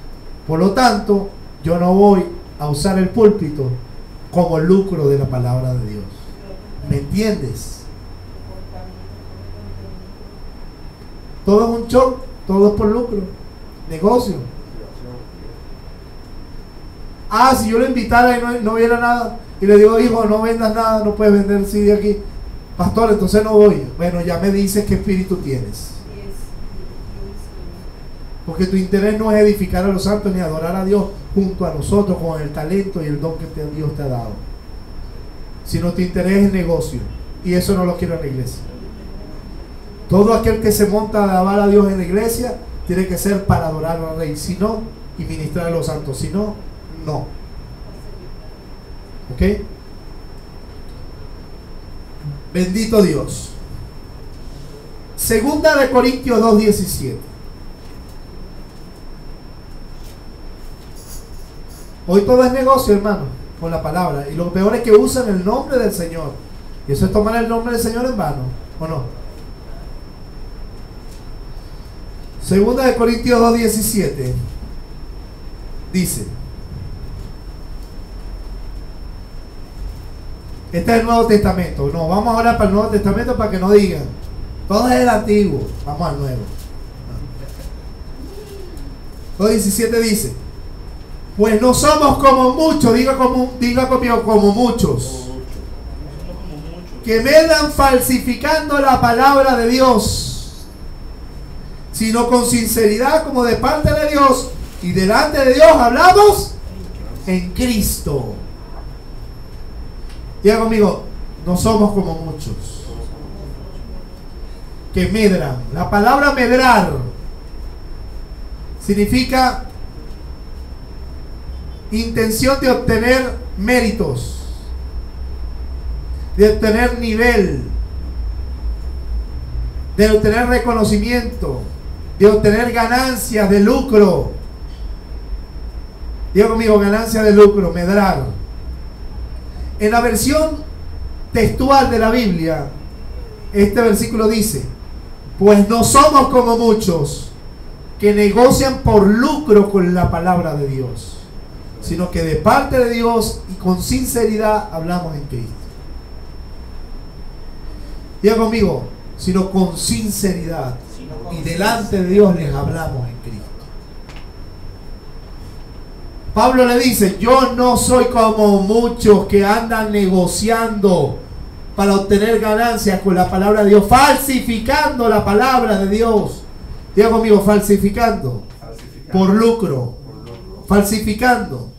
Por lo tanto, yo no voy a usar el púlpito como lucro de la palabra de Dios. ¿Me entiendes? Todo es un show, todo es por lucro, negocio. Ah, si yo lo invitara y no viera nada y le digo, hijo, no vendas nada, no puedes vender CD aquí, pastor, entonces no voy. Bueno, ya me dices qué espíritu tienes, porque tu interés no es edificar a los santos ni adorar a Dios junto a nosotros con el talento y el don que Dios te ha dado, sino tu interés es negocio, y eso no lo quiero en la iglesia. Todo aquel que se monta a alabar a Dios en la iglesia tiene que ser para adorar al Rey, si no, y ministrar a los santos, si no, no. ¿Ok? Bendito Dios. Segunda de Corintios 2:17. Hoy todo es negocio, hermano, con la palabra. Y lo peor es que usan el nombre del Señor. Y eso es tomar el nombre del Señor en vano, ¿o no? Segunda de Corintios 2:17 dice, este es el Nuevo Testamento. No, vamos ahora para el Nuevo Testamento para que no digan, todo es el antiguo. Vamos al Nuevo. 2:17 dice, pues no somos como muchos, diga conmigo, como muchos, que medran falsificando la palabra de Dios, sino con sinceridad como de parte de Dios, y delante de Dios hablamos en Cristo. Diga conmigo, no somos como muchos que medran. La palabra medrar significa intención de obtener méritos, de obtener nivel, de obtener reconocimiento, de obtener ganancias de lucro. Diga conmigo, ganancia de lucro, medrar. En la versión textual de la Biblia, este versículo dice, pues no somos como muchos que negocian por lucro con la palabra de Dios, sino que de parte de Dios y con sinceridad hablamos en Cristo. Diga conmigo, sino con sinceridad y delante de Dios les hablamos en Cristo. Pablo le dice, yo no soy como muchos que andan negociando para obtener ganancias con la palabra de Dios, falsificando la palabra de Dios. Diga conmigo, falsificando. Por lucro. Falsificando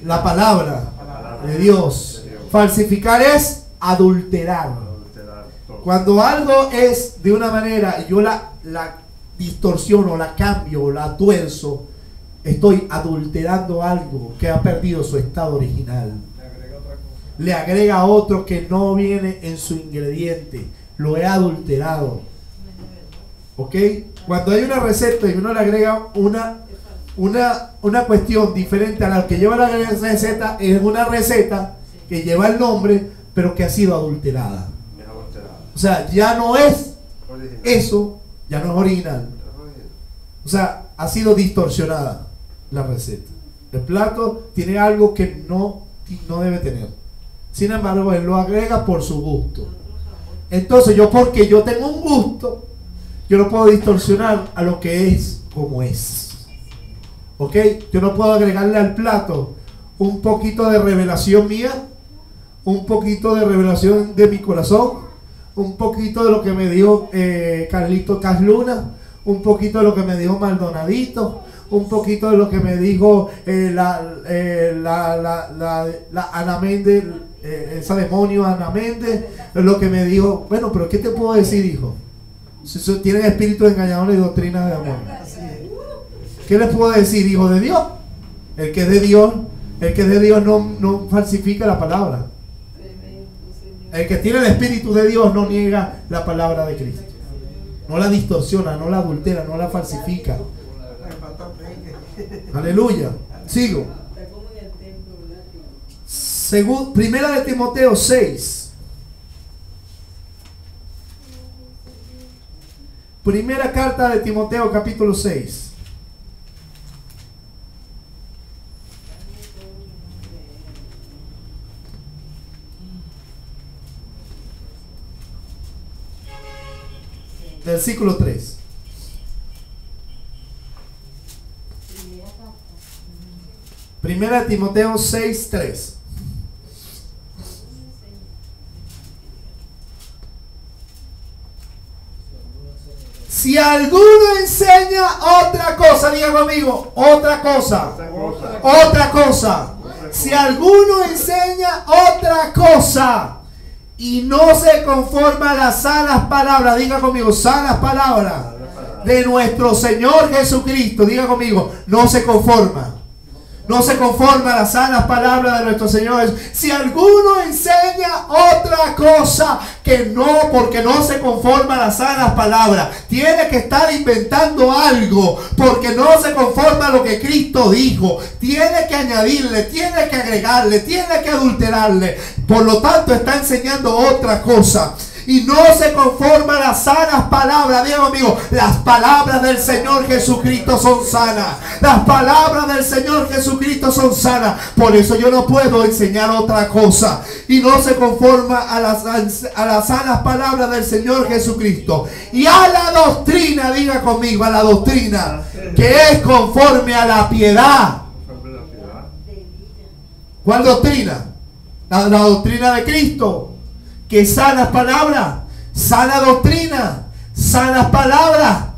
la palabra de Dios. Falsificar es adulterar. Cuando algo es de una manera y yo la distorsiono, la cambio, la tuerzo, estoy adulterando algo que ha perdido su estado original. le agrega otro que no viene en su ingrediente. Lo he adulterado. ¿Ok? Cuando hay una receta y uno le agrega una cuestión diferente a la que lleva la receta, es una receta que lleva el nombre, pero que ha sido adulterada. O sea, ya no es eso, ya no es original. O sea, ha sido distorsionada la receta. El plato tiene algo que no debe tener. Sin embargo, él lo agrega por su gusto. Entonces porque yo tengo un gusto, yo no puedo distorsionar a lo que es como es. ¿Ok? Yo no puedo agregarle al plato un poquito de revelación mía, un poquito de revelación de mi corazón, un poquito de lo que me dijo Carlito Casluna, un poquito de lo que me dijo Maldonadito, un poquito de lo que me dijo la Ana Méndez, esa demonio Ana Méndez, lo que me dijo. Bueno, pero ¿qué te puedo decir, hijo? Si tienen espíritu engañador y doctrina de amor. ¿Qué les puedo decir, hijo de Dios? El que es de Dios no falsifica la palabra. El que tiene el espíritu de Dios no niega la palabra de Cristo. No la distorsiona, no la adultera, no la falsifica. Aleluya. Sigo. Primera de Timoteo 6. Primera carta de Timoteo, capítulo 6. Versículo 3. Primera de Timoteo 6, 3. Si alguno enseña otra cosa, diga conmigo, otra cosa. Otra cosa. Si alguno enseña otra cosa y no se conforma a las sanas palabras, diga conmigo, sanas palabras de nuestro Señor Jesucristo, diga conmigo, no se conforma. No se conforma a las sanas palabras de nuestro Señor Jesús. Si alguno enseña otra cosa que no, porque no se conforma a las sanas palabras, tiene que estar inventando algo, porque no se conforma a lo que Cristo dijo. Tiene que añadirle, tiene que agregarle, tiene que adulterarle. Por lo tanto, está enseñando otra cosa. Y no se conforma a las sanas palabras. Digo, amigo, las palabras del Señor Jesucristo son sanas. Las palabras del Señor Jesucristo son sanas. Por eso yo no puedo enseñar otra cosa. Y no se conforma a las sanas palabras del Señor Jesucristo. Y a la doctrina, diga conmigo, a la doctrina que es conforme a la piedad. ¿Cuál doctrina? La doctrina de Cristo. Que sanas palabras, sana doctrina, sanas palabras,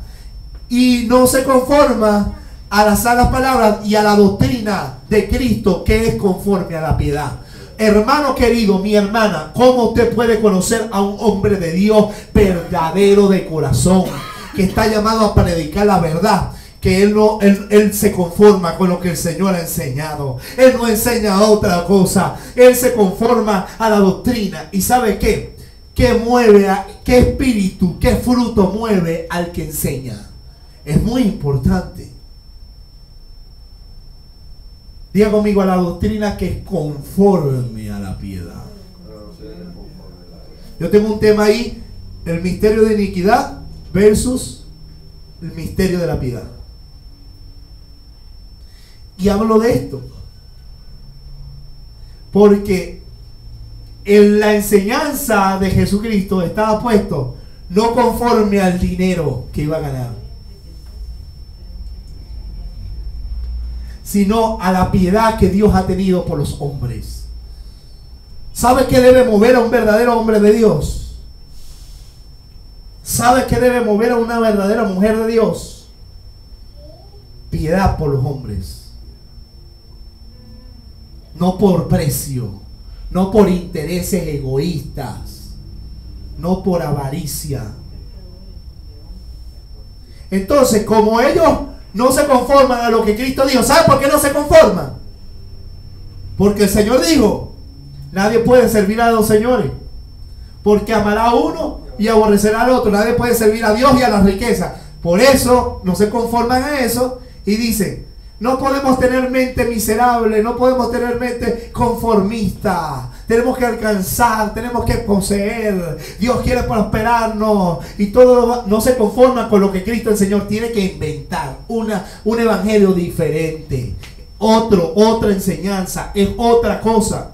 y no se conforma a las sanas palabras y a la doctrina de Cristo, que es conforme a la piedad. Hermano querido, mi hermana, ¿cómo usted puede conocer a un hombre de Dios verdadero de corazón, que está llamado a predicar la verdad? Que él se conforma con lo que el Señor ha enseñado. Él no enseña otra cosa. Él se conforma a la doctrina. ¿Y sabe qué? ¿Qué mueve? ¿Qué espíritu? ¿Qué fruto mueve al que enseña? Es muy importante. Diga conmigo, a la doctrina que es conforme a la piedad. Yo tengo un tema ahí. El misterio de iniquidad versus el misterio de la piedad. Y hablo de esto porque en la enseñanza de Jesucristo estaba puesto no conforme al dinero que iba a ganar, sino a la piedad que Dios ha tenido por los hombres. ¿Sabe qué debe mover a un verdadero hombre de Dios? ¿Sabe qué debe mover a una verdadera mujer de Dios? Piedad por los hombres. No por precio, no por intereses egoístas, no por avaricia. Entonces, como ellos no se conforman a lo que Cristo dijo, ¿sabe por qué no se conforman? Porque el Señor dijo, Nadie puede servir a dos señores, porque amará a uno y aborrecerá al otro. Nadie puede servir a Dios y a la riqueza. Por eso no se conforman a eso y dicen, no podemos tener mente miserable, no podemos tener mente conformista. Tenemos que alcanzar, tenemos que poseer. Dios quiere prosperarnos y todo no se conforma con lo que Cristo el Señor tiene que inventar. Un evangelio diferente, otra enseñanza, es otra cosa.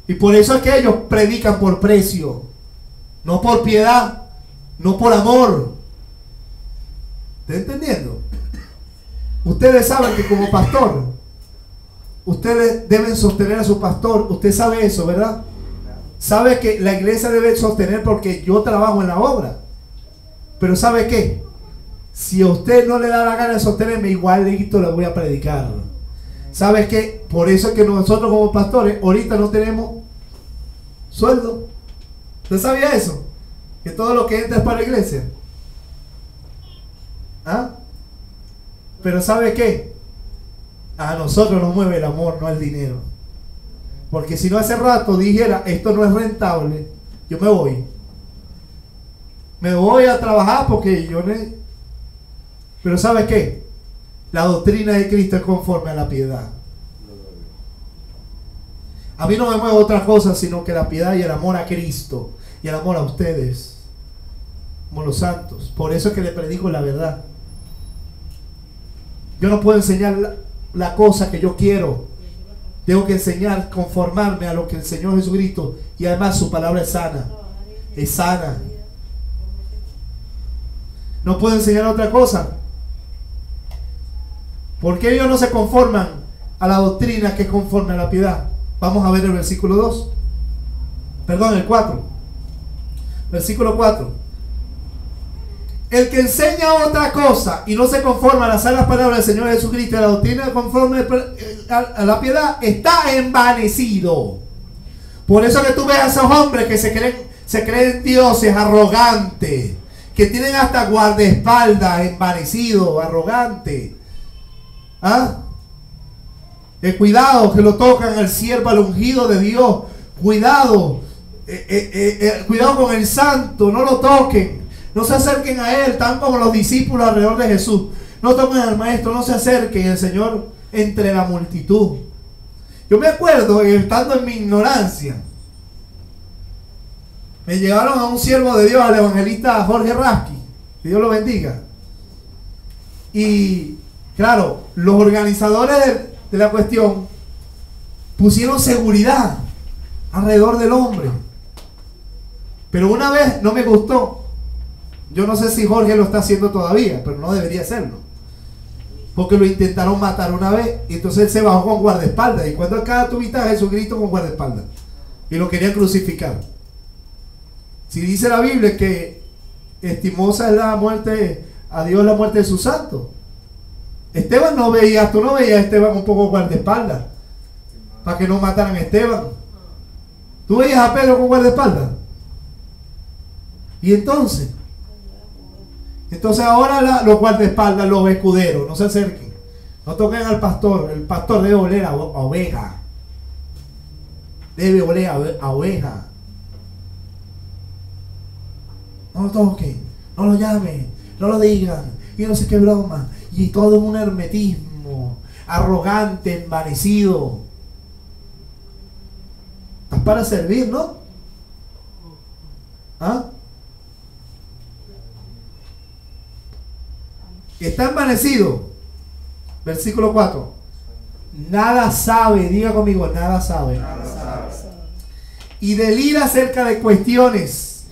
Y por eso es que ellos predican por precio, no por piedad, no por amor. ¿Está entendiendo? Ustedes saben que como pastor, ustedes deben sostener a su pastor. Usted sabe eso, ¿verdad? Sabe que la iglesia debe sostener porque yo trabajo en la obra. Pero ¿sabe qué? Si a usted no le da la gana de sostenerme, igualito le voy a predicar. ¿Sabe qué? Por eso es que nosotros como pastores ahorita no tenemos sueldo. ¿Usted sabía eso? Que todo lo que entra es para la iglesia. ¿Ah? Pero ¿sabe qué? A nosotros nos mueve el amor, no el dinero. Porque si no hace rato dijera, esto no es rentable, yo me voy. Me voy a trabajar porque yo no... Pero ¿sabe qué? La doctrina de Cristo es conforme a la piedad. A mí no me mueve otra cosa sino que la piedad y el amor a Cristo y el amor a ustedes, como los santos. Por eso es que le predico la verdad. Yo no puedo enseñar la cosa que yo quiero. Tengo que enseñar, conformarme a lo que el Señor Jesucristo, y además su palabra es sana. Es sana. No puedo enseñar otra cosa. ¿Por qué ellos no se conforman a la doctrina que es conforme a la piedad? Vamos a ver el versículo 2. Perdón, el 4. Versículo 4. El que enseña otra cosa y no se conforma a las sanas palabras del Señor Jesucristo y a la doctrina conforme a la piedad, está envanecido. Por eso que tú ves a esos hombres que se creen dioses, arrogantes, que tienen hasta guardaespaldas, envanecido, arrogante. ¿Ah? Cuidado, que lo tocan al siervo, al ungido de Dios. Cuidado, cuidado con el santo, no lo toquen. No se acerquen a él, tan como los discípulos alrededor de Jesús. No toquen al maestro, no se acerquen. El Señor entre la multitud. Yo me acuerdo, estando en mi ignorancia, me llevaron a un siervo de Dios, al evangelista Jorge Rasky, que Dios lo bendiga. Y claro, los organizadores de la cuestión pusieron seguridad alrededor del hombre. Pero una vez no me gustó. Yo no sé si Jorge lo está haciendo todavía, pero no debería hacerlo. Porque lo intentaron matar una vez y entonces él se bajó con guardaespaldas. Y cuando acá tuviste a Jesucristo con guardaespaldas y lo querían crucificar. Si dice la Biblia que estimosa es la muerte, a Dios la muerte de sus santos. Esteban no veía, tú no veías a Esteban un poco guardaespaldas para que no mataran a Esteban. ¿Tú veías a Pedro con guardaespaldas? Y entonces ahora los guardaespaldas, los escuderos, no se acerquen, no toquen al pastor. El pastor debe oler a oveja, debe oler a oveja. No lo toquen, no lo llamen, no lo digan, y no sé qué broma, y todo es un hermetismo, arrogante, envanecido. Estás para servir, ¿no? ¿Ah? Está envanecido. Versículo 4. Nada sabe, diga conmigo, nada sabe. Nada sabe. Y delira acerca de cuestiones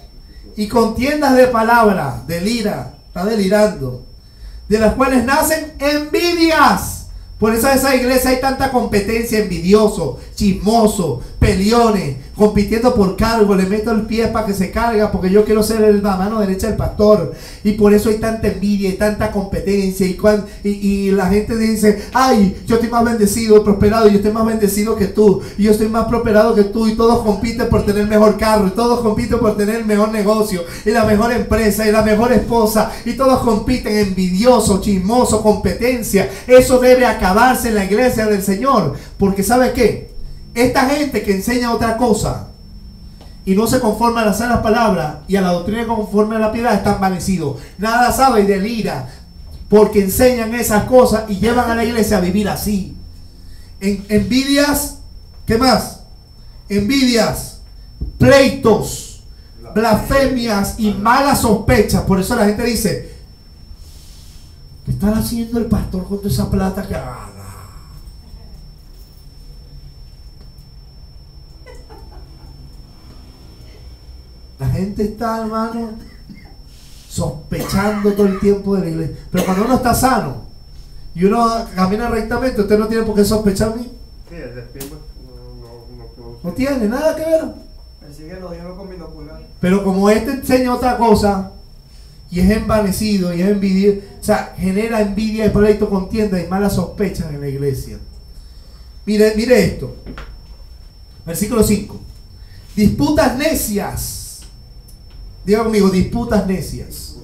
y contiendas de palabras. Delira, está delirando. De las cuales nacen envidias. Por eso en esa iglesia hay tanta competencia, envidioso, chismoso, peleones, compitiendo por cargo. Le meto el pie para que se carga porque yo quiero ser la mano derecha del pastor. Y por eso hay tanta envidia y tanta competencia. Y la gente dice, ay, yo estoy más bendecido, prosperado, yo estoy más bendecido que tú. Y yo estoy más prosperado que tú. Y todos compiten por tener mejor carro. Y todos compiten por tener el mejor negocio. Y la mejor empresa. Y la mejor esposa. Y todos compiten, envidioso, chismoso, competencia. Eso debe acabarse en la iglesia del Señor. Porque ¿sabe qué? Esta gente que enseña otra cosa y no se conforma a las sanas palabras y a la doctrina conforme a la piedad está envanecido. Nada sabe y delira porque enseñan esas cosas y llevan a la iglesia a vivir así. Envidias, ¿qué más? Envidias, pleitos, blasfemias y malas sospechas. Por eso la gente dice, ¿qué está haciendo el pastor con toda esa plata que agarra? La gente está, hermano, sospechando todo el tiempo de la iglesia. Pero cuando uno está sano y uno camina rectamente, usted no tiene por qué sospechar ni. Sí, el despierto No tiene nada que ver. Persigue los diablos con binocular. Pero como este enseña otra cosa y es envanecido y es envidia, o sea, genera envidia y pleito, contienda y malas sospechas en la iglesia. Mire esto. Versículo 5. Disputas necias. Diga conmigo, disputas necias.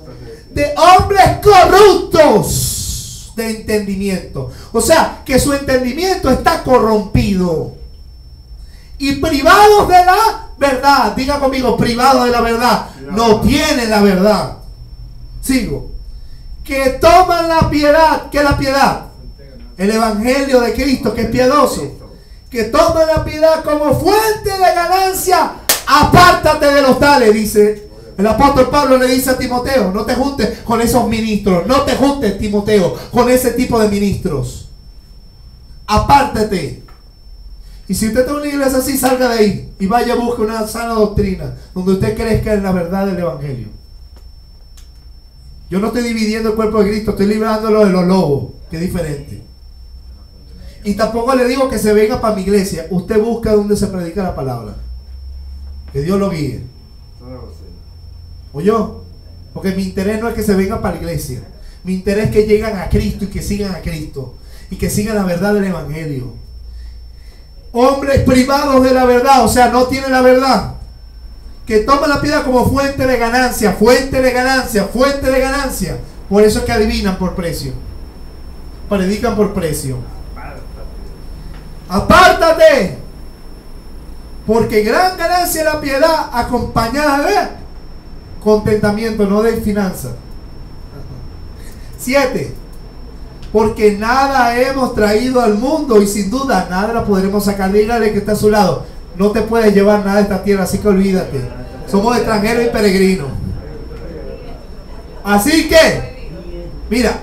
De hombres corruptos de entendimiento. O sea, que su entendimiento está corrompido. Y privados de la verdad. Diga conmigo, privados de la verdad. No tienen la verdad. Sigo. Que toman la piedad. ¿Qué es la piedad? El evangelio de Cristo, que es piadoso. Que toman la piedad como fuente de ganancia. Apártate de los tales, dice el apóstol Pablo. Le dice a Timoteo, no te juntes con esos ministros. No te juntes, Timoteo, con ese tipo de ministros. Apártate. Y si usted está en una iglesia así, salga de ahí y vaya a buscar una sana doctrina donde usted crezca en la verdad del evangelio. Yo no estoy dividiendo el cuerpo de Cristo, estoy librándolo de los lobos, que es diferente. Y tampoco le digo que se venga para mi iglesia. Usted busca donde se predica la palabra. Que Dios lo guíe. ¿O yo? Porque mi interés no es que se vengan para la iglesia. Mi interés es que lleguen a Cristo y que sigan a Cristo. Y que sigan la verdad del evangelio. Hombres privados de la verdad, o sea, no tienen la verdad. Que toman la piedad como fuente de ganancia, fuente de ganancia, fuente de ganancia. Por eso es que adivinan por precio. Predican por precio. Apártate. Porque gran ganancia es la piedad acompañada de contentamiento, no de finanzas. 7. Porque nada hemos traído al mundo y sin duda nada la podremos sacar. Dígale que está a su lado, no te puedes llevar nada de esta tierra, así que olvídate. Somos extranjeros y peregrinos. Así que, mira,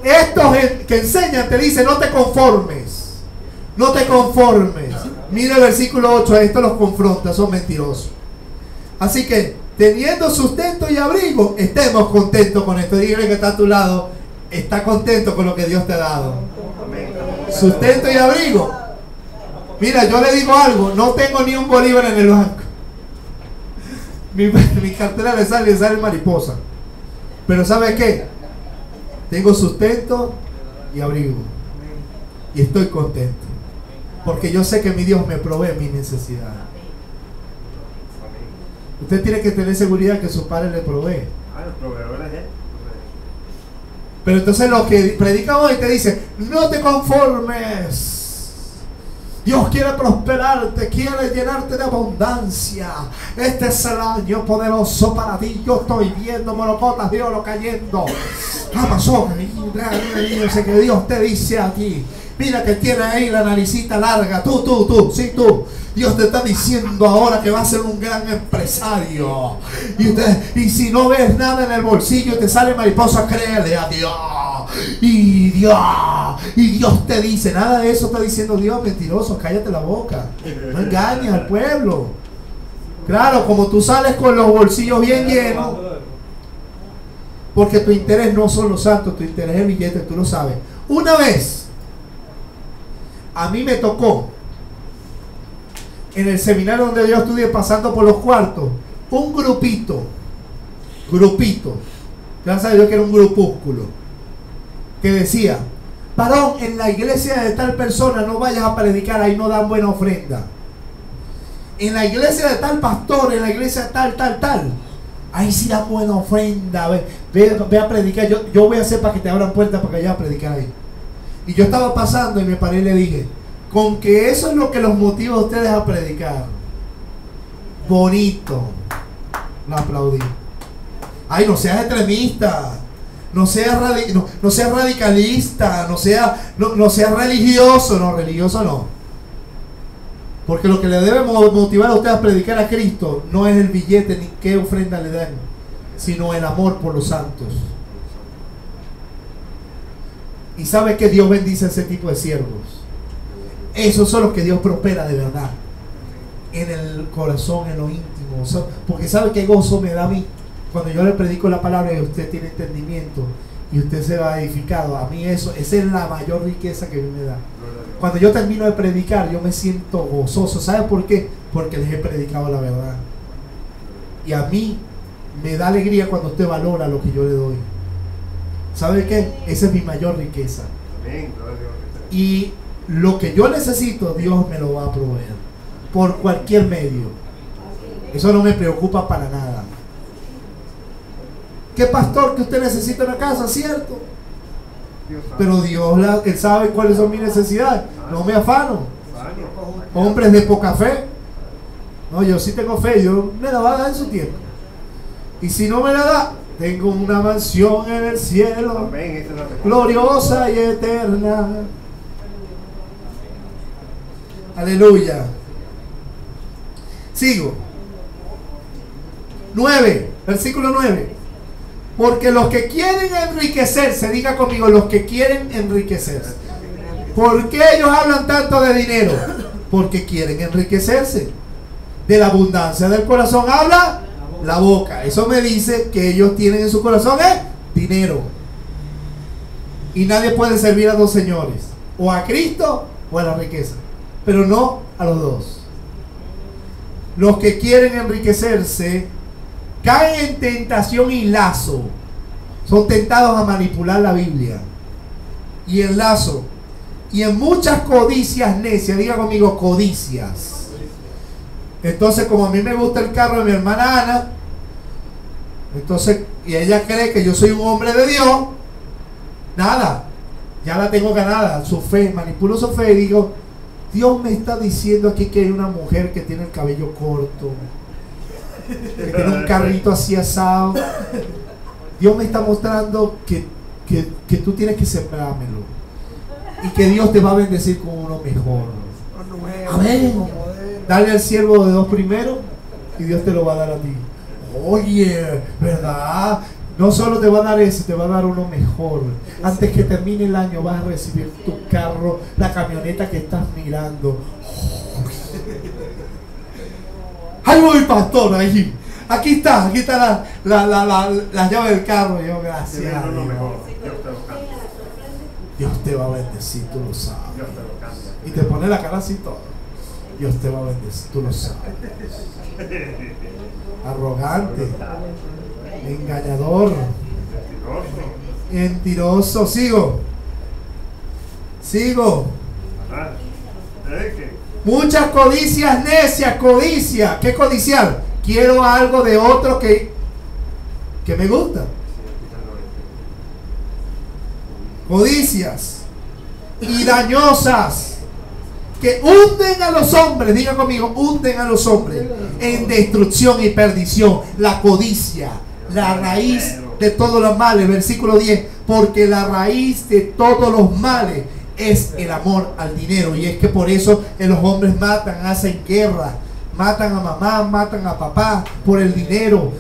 estos que enseñan te dicen, no te conformes. No te conformes. Mira el versículo 8, a esto los confronta, son mentirosos. Así que, teniendo sustento y abrigo, estemos contentos con esto. Dígale que está a tu lado, está contento con lo que Dios te ha dado. Sustento y abrigo. Mira, yo le digo algo, no tengo ni un bolívar en el banco. Mi cartera le sale mariposa. Pero ¿sabe qué? Tengo sustento y abrigo. Y estoy contento. Porque yo sé que mi Dios me provee mi necesidad. Usted tiene que tener seguridad que su Padre le provee. El proveedor es él. Pero entonces los que predican hoy te dicen, no te conformes. Dios quiere prosperarte, quiere llenarte de abundancia. Este es el año poderoso para ti. Yo estoy viendo molocotas de oro cayendo. Amazon, yo sé que Dios te dice a ti. Mira que tiene ahí la naricita larga. Tú. Dios te está diciendo ahora que va a ser un gran empresario. Y si no ves nada en el bolsillo y te sale mariposa, créele a Dios. Y Dios te dice, nada de eso está diciendo Dios, mentiroso, cállate la boca. No engañes al pueblo. Claro, como tú sales con los bolsillos bien llenos, porque tu interés no son los santos, tu interés es el billete, tú lo sabes. Una vez a mí me tocó en el seminario donde yo estudié, pasando por los cuartos, un grupito, ya sabes yo que era un grupúsculo, que decía, varón, en la iglesia de tal persona no vayas a predicar, ahí no dan buena ofrenda. En la iglesia de tal pastor, en la iglesia de tal, ahí sí dan buena ofrenda, ve a predicar, yo voy a hacer para que te abran puertas para que vayas a predicar ahí. Y yo estaba pasando y me paré y le dije, con que eso es lo que los motiva a ustedes a predicar, bonito, lo aplaudí. Ay, no seas extremista, no seas radicalista, no seas religioso. No, religioso no. Porque lo que le debe motivar a ustedes a predicar a Cristo no es el billete ni qué ofrenda le dan, sino el amor por los santos. Y sabe que Dios bendice a ese tipo de siervos. Esos son los que Dios prospera de verdad, en el corazón, en lo íntimo. Porque sabe qué gozo me da a mí cuando yo le predico la palabra y usted tiene entendimiento y usted se va edificado. A mí esa es la mayor riqueza que me da. Cuando yo termino de predicar, yo me siento gozoso. ¿Sabe por qué? Porque les he predicado la verdad. Y a mí me da alegría cuando usted valora lo que yo le doy. ¿Sabe qué? Esa es mi mayor riqueza. Y lo que yo necesito, Dios me lo va a proveer por cualquier medio. Eso no me preocupa para nada. ¿Qué pastor que usted necesita en la casa? ¿Cierto? Pero Dios, Él sabe cuáles son mis necesidades. No me afano. Hombres de poca fe. No, yo sí tengo fe. Dios me la va a dar en su tiempo. Y si no me la da, tengo una mansión en el cielo, gloriosa y eterna. Aleluya. Sigo. 9, versículo 9. Porque los que quieren enriquecerse, diga conmigo, los que quieren enriquecerse. ¿Por qué ellos hablan tanto de dinero? Porque quieren enriquecerse. De la abundancia del corazón habla la boca. Eso me dice que ellos tienen en su corazón dinero. Y nadie puede servir a dos señores, o a Cristo o a la riqueza, pero no a los dos. Los que quieren enriquecerse caen en tentación y lazo. Son tentados a manipular la Biblia y el lazo, y en muchas codicias necias. Diga conmigo, codicias. Entonces, como a mí me gusta el carro de mi hermana Ana, entonces, y ella cree que yo soy un hombre de Dios, nada, ya la tengo ganada, su fe, manipulo su fe y digo, Dios me está diciendo aquí que hay una mujer que tiene el cabello corto, que tiene un carrito así asado. Dios me está mostrando que tú tienes que sembrármelo y que Dios te va a bendecir con uno mejor. Amén. Dale al siervo de 2 primero y Dios te lo va a dar a ti. Oye, ¿verdad? No solo te va a dar ese, te va a dar uno mejor. Antes que termine el año vas a recibir tu carro, la camioneta que estás mirando. ¡Ay, voy, pastor! Ahí. Aquí está la llave del carro. Yo, gracias. Dios te va a bendecir, tú lo sabes. Y te pone la cara así todo. Dios te va a bendecir, tú lo sabes. Arrogante, engañador, mentiroso. Sigo. Muchas codicias necias. Codicia. ¿Qué codiciar? Quiero algo de otro que me gusta. Codicias y dañosas, que hunden a los hombres. Diga conmigo, hunden a los hombres en destrucción y perdición. La codicia, la raíz de todos los males. Versículo 10. Porque la raíz de todos los males es el amor al dinero. Y es que por eso los hombres matan, hacen guerra, matan a mamá, matan a papá por el dinero,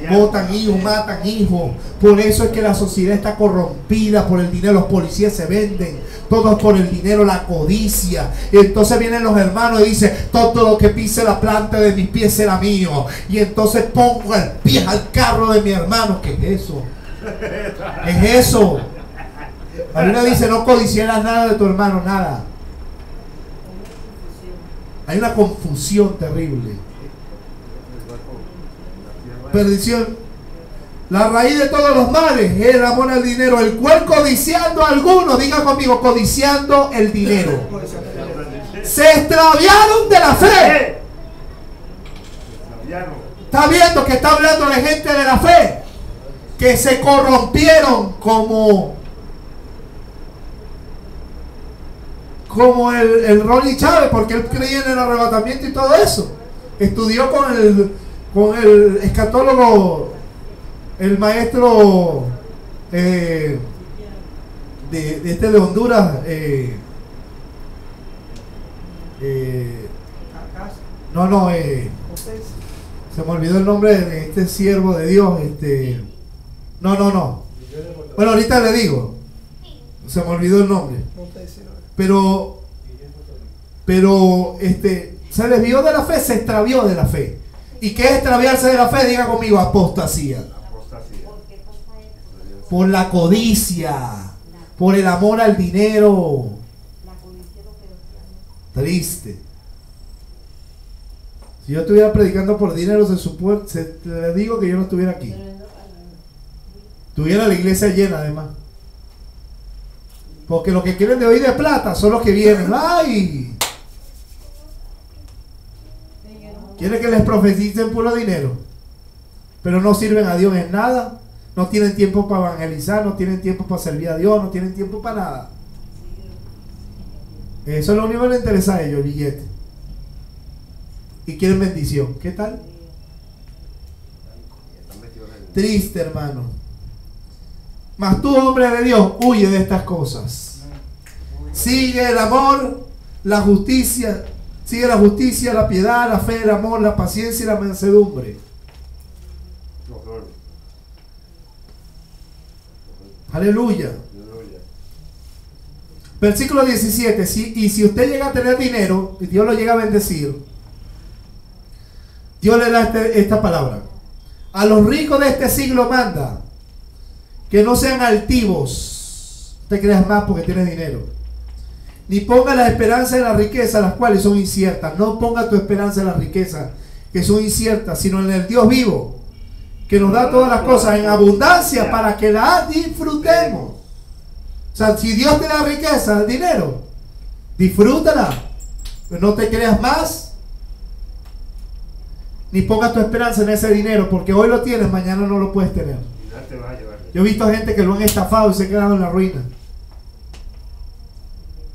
botan hijos, matan hijos. Por eso es que la sociedad está corrompida por el dinero. Los policías se venden, todos por el dinero, la codicia. Y entonces vienen los hermanos y dicen, todo lo que pise la planta de mis pies será mío. Y entonces pongo el pie al carro de mi hermano. ¿Qué es eso? ¿Qué es eso? La Biblia dice, no codiciarás nada de tu hermano, nada. Hay una confusión terrible. Perdición. La raíz de todos los males es el amor al dinero, el cual codiciando a algunos, diga conmigo, codiciando el dinero, se extraviaron de la fe. Está viendo que está hablando de gente de la fe que se corrompieron como como el Ronnie Chávez, porque él creía en el arrebatamiento y todo eso. Estudió con el escatólogo, el maestro de Honduras, se me olvidó el nombre de este siervo de Dios, no. Bueno, ahorita le digo, se me olvidó el nombre, pero se desvió de la fe, se extravió de la fe. ¿Y qué es extraviarse de la fe? Diga conmigo, apostasía. Por la codicia, por el amor al dinero. Triste. Si yo estuviera predicando por dinero, le digo que yo no estuviera aquí. Tuviera la iglesia llena, además. Porque los que quieren de oír de plata son los que vienen. ¡Ay! Quieren que les profeticen puro dinero, pero no sirven a Dios en nada. No tienen tiempo para evangelizar, no tienen tiempo para servir a Dios, no tienen tiempo para nada. Eso es lo único que les interesa a ellos, el billete. Y quieren bendición. ¿Qué tal? Triste, hermano. Mas tú, hombre de Dios, huye de estas cosas. Sigue el amor, la justicia. Sigue la justicia, la piedad, la fe, el amor, la paciencia y la mansedumbre. Aleluya. Versículo 17. Y si usted llega a tener dinero y Dios lo llega a bendecir, Dios le da esta palabra: a los ricos de este siglo manda que no sean altivos. Te creas más porque tienes dinero. Ni ponga la esperanza en la riqueza, las cuales son inciertas. No ponga tu esperanza en las riquezas, que son inciertas, sino en el Dios vivo, que nos da todas las cosas en abundancia para que las disfrutemos. O sea, si Dios te da riqueza, dinero, disfrútala. Pero no te creas más, ni pongas tu esperanza en ese dinero, porque hoy lo tienes, mañana no lo puedes tener. Yo he visto a gente que lo han estafado y se han quedado en la ruina.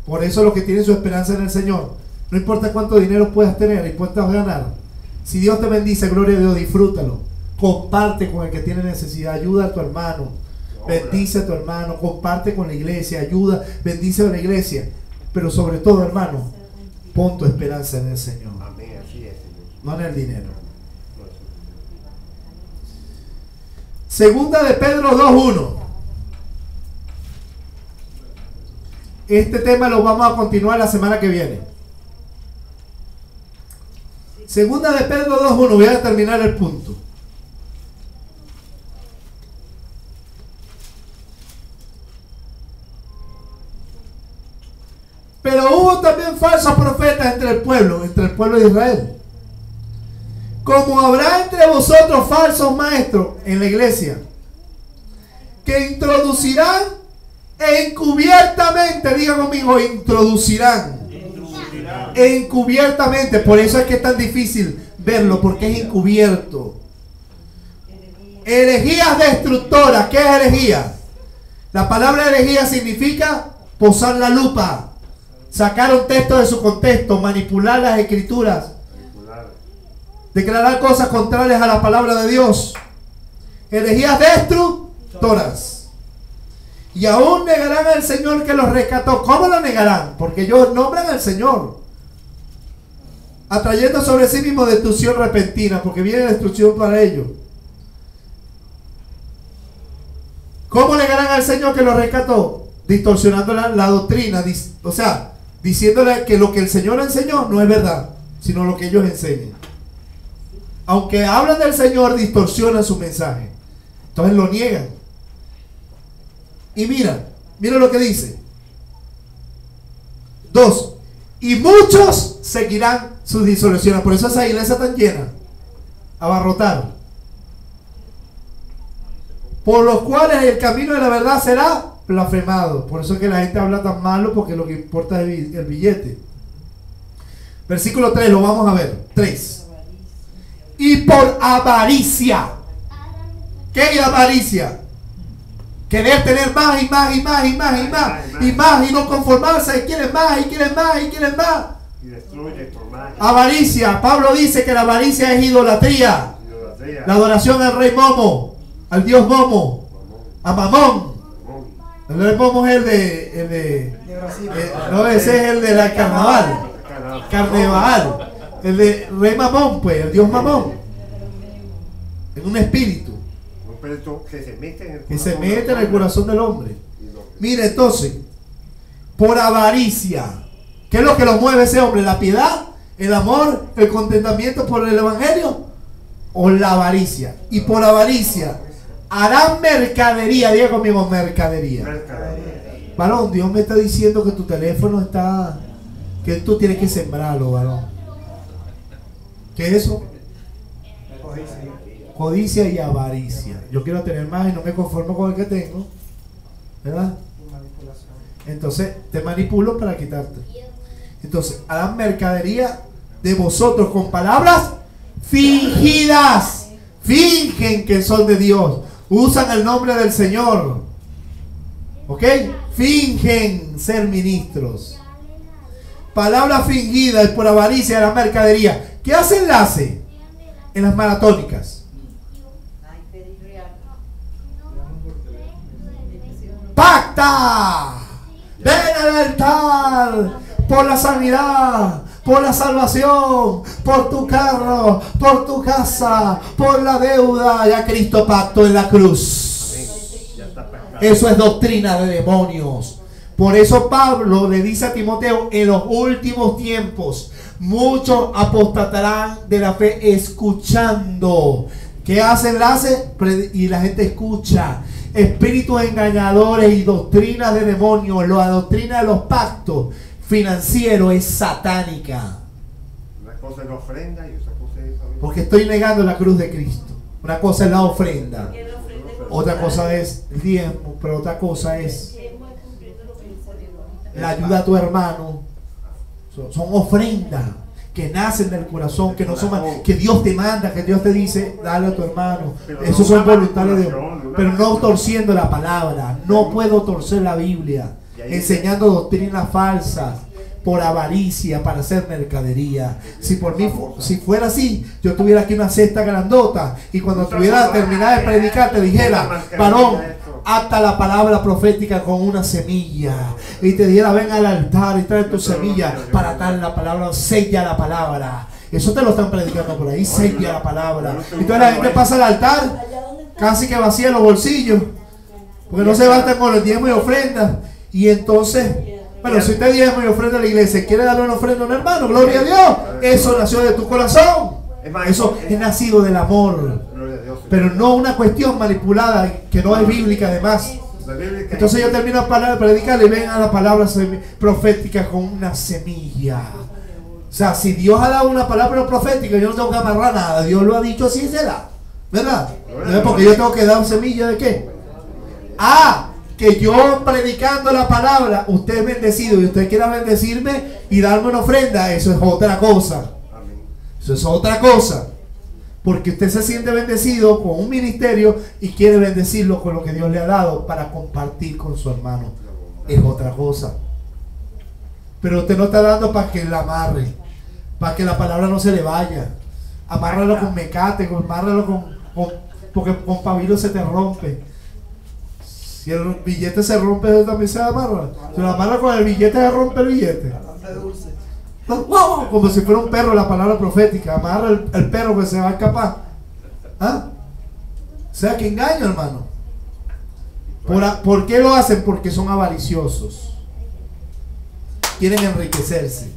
Por eso los que tienen su esperanza en el Señor, no importa cuánto dinero puedas tener y puedas ganar, si Dios te bendice, gloria a Dios, disfrútalo. Comparte con el que tiene necesidad, ayuda a tu hermano, bendice a tu hermano, comparte con la iglesia, ayuda, bendice a la iglesia. Pero sobre todo, hermano, pon tu esperanza en el Señor. No en el dinero. Segunda de Pedro 2:1. Este tema lo vamos a continuar la semana que viene. Segunda de Pedro 2:1. Voy a terminar el punto. Pero hubo también falsos profetas entre el pueblo de Israel. Como habrá entre vosotros falsos maestros en la iglesia, que introducirán encubiertamente, diga conmigo, introducirán. Encubiertamente. Por eso es que es tan difícil verlo, porque es encubierto. Herejías destructoras. ¿Qué es herejía? La palabra herejía significa posar la lupa, sacar un texto de su contexto, manipular las escrituras, declarar cosas contrarias a la palabra de Dios. Herejías destructoras. Y aún negarán al Señor que los rescató. ¿Cómo lo negarán? Porque ellos nombran al Señor, atrayendo sobre sí mismo destrucción repentina, porque viene destrucción para ellos. ¿Cómo negarán al Señor que los rescató? Distorsionando la doctrina, o sea, diciéndole que lo que el Señor enseñó no es verdad, sino lo que ellos enseñan. Aunque hablan del Señor, distorsionan su mensaje. Entonces lo niegan. Y mira lo que dice. 2. Y muchos seguirán sus disoluciones. Por eso esa iglesia tan llena, abarrotada. Por los cuales el camino de la verdad será blasfemado. Por eso es que la gente habla tan malo, porque lo que importa es el billete. Versículo 3, lo vamos a ver. 3. Y por avaricia. ¿Qué es avaricia? Querer tener más y más y más y más y más y más y no conformarse, y quieren más y quieren más y quieren más. Y destruye por más. Avaricia. Pablo dice que la avaricia es idolatría. Idolatría. La adoración al rey Momo, al dios Momo, a Mamón. El rey Momo es el De Brasil. no, ese es el de la carnaval. Carnaval. El de rey Mamón, pues, el dios Mamón. En un espíritu Un espíritu que se mete en el que se corazón mete en el corazón del hombre. y lo- Mire, entonces, por avaricia, ¿qué es lo que lo mueve ese hombre? ¿La piedad? ¿El amor? ¿El contentamiento por el evangelio? ¿O la avaricia? Y por avaricia harán mercadería. Diga conmigo, mercadería. Mercadería. Varón, Dios me está diciendo que tu teléfono está, que tú tienes que sembrarlo, varón. ¿Qué es eso? Codicia y avaricia. Yo quiero tener más y no me conformo con el que tengo, ¿verdad? Entonces te manipulo para quitarte. Entonces harán mercadería de vosotros con palabras fingidas. Fingen que son de Dios. Usan el nombre del Señor. ¿Ok? Fingen ser ministros. Palabras fingidas por avaricia de la mercadería. ¿Qué hace enlace? En las maratónicas. Pacta. Ven al altar por la sanidad, por la salvación, por tu carro, por tu casa, por la deuda. Ya Cristo pactó en la cruz. Ya está pescado. Eso es doctrina de demonios. Por eso Pablo le dice a Timoteo: en los últimos tiempos muchos apostatarán de la fe escuchando. ¿Qué hace enlace? Y la gente escucha. Espíritus engañadores y doctrinas de demonios. La doctrina de los pactos financieros es satánica. Una cosa es la ofrenda y otra cosa es... Porque estoy negando la cruz de Cristo. Una cosa es la ofrenda. Otra cosa es el diezmo. Pero otra cosa es la ayuda a tu hermano. Son ofrendas que nacen del corazón, que no son, que Dios te manda, que Dios te dice, dale a tu hermano. Esos son voluntarios de Dios. Pero no torciendo la palabra. No puedo torcer la Biblia enseñando doctrinas falsas por avaricia para hacer mercadería. Si por mí si fuera así, yo tuviera aquí una cesta grandota y cuando tuviera terminado de predicar te dijera: varón, ata la palabra profética con una semilla, y te dijera: ven al altar y trae tu semilla para atar la palabra, sella la palabra. Eso te lo están predicando por ahí, sella la palabra. Entonces la gente pasa al altar casi que vacía los bolsillos, porque no se bastan con el diezmo y ofrenda. Y entonces, bueno, si usted diezmo y ofrenda a la iglesia, quiere darle una ofrenda a un hermano, gloria a Dios, eso nació de tu corazón. Eso es nacido del amor. Pero no una cuestión manipulada que no es bíblica además. Entonces yo termino de predicar y ven a la palabra profética con una semilla. O sea, si Dios ha dado una palabra profética, yo no tengo que amarrar nada. Dios lo ha dicho, así será, ¿verdad? Porque yo tengo que dar semilla de qué. Que yo predicando la palabra, usted es bendecido y usted quiera bendecirme y darme una ofrenda, eso es otra cosa. Eso es otra cosa. Porque usted se siente bendecido con un ministerio y quiere bendecirlo con lo que Dios le ha dado para compartir con su hermano. Es otra cosa. Pero usted no está dando para que la amarre, para que la palabra no se le vaya. Amárralo con mecate, amárralo porque con pabilo se te rompe. Si el billete se rompe, también se amarra. Si lo amarra con el billete, se rompe el billete. Como si fuera un perro, la palabra profética. Amarra el perro que se va a escapar. O sea, que engaño, hermano. ¿Por qué lo hacen? Porque son avariciosos. Quieren enriquecerse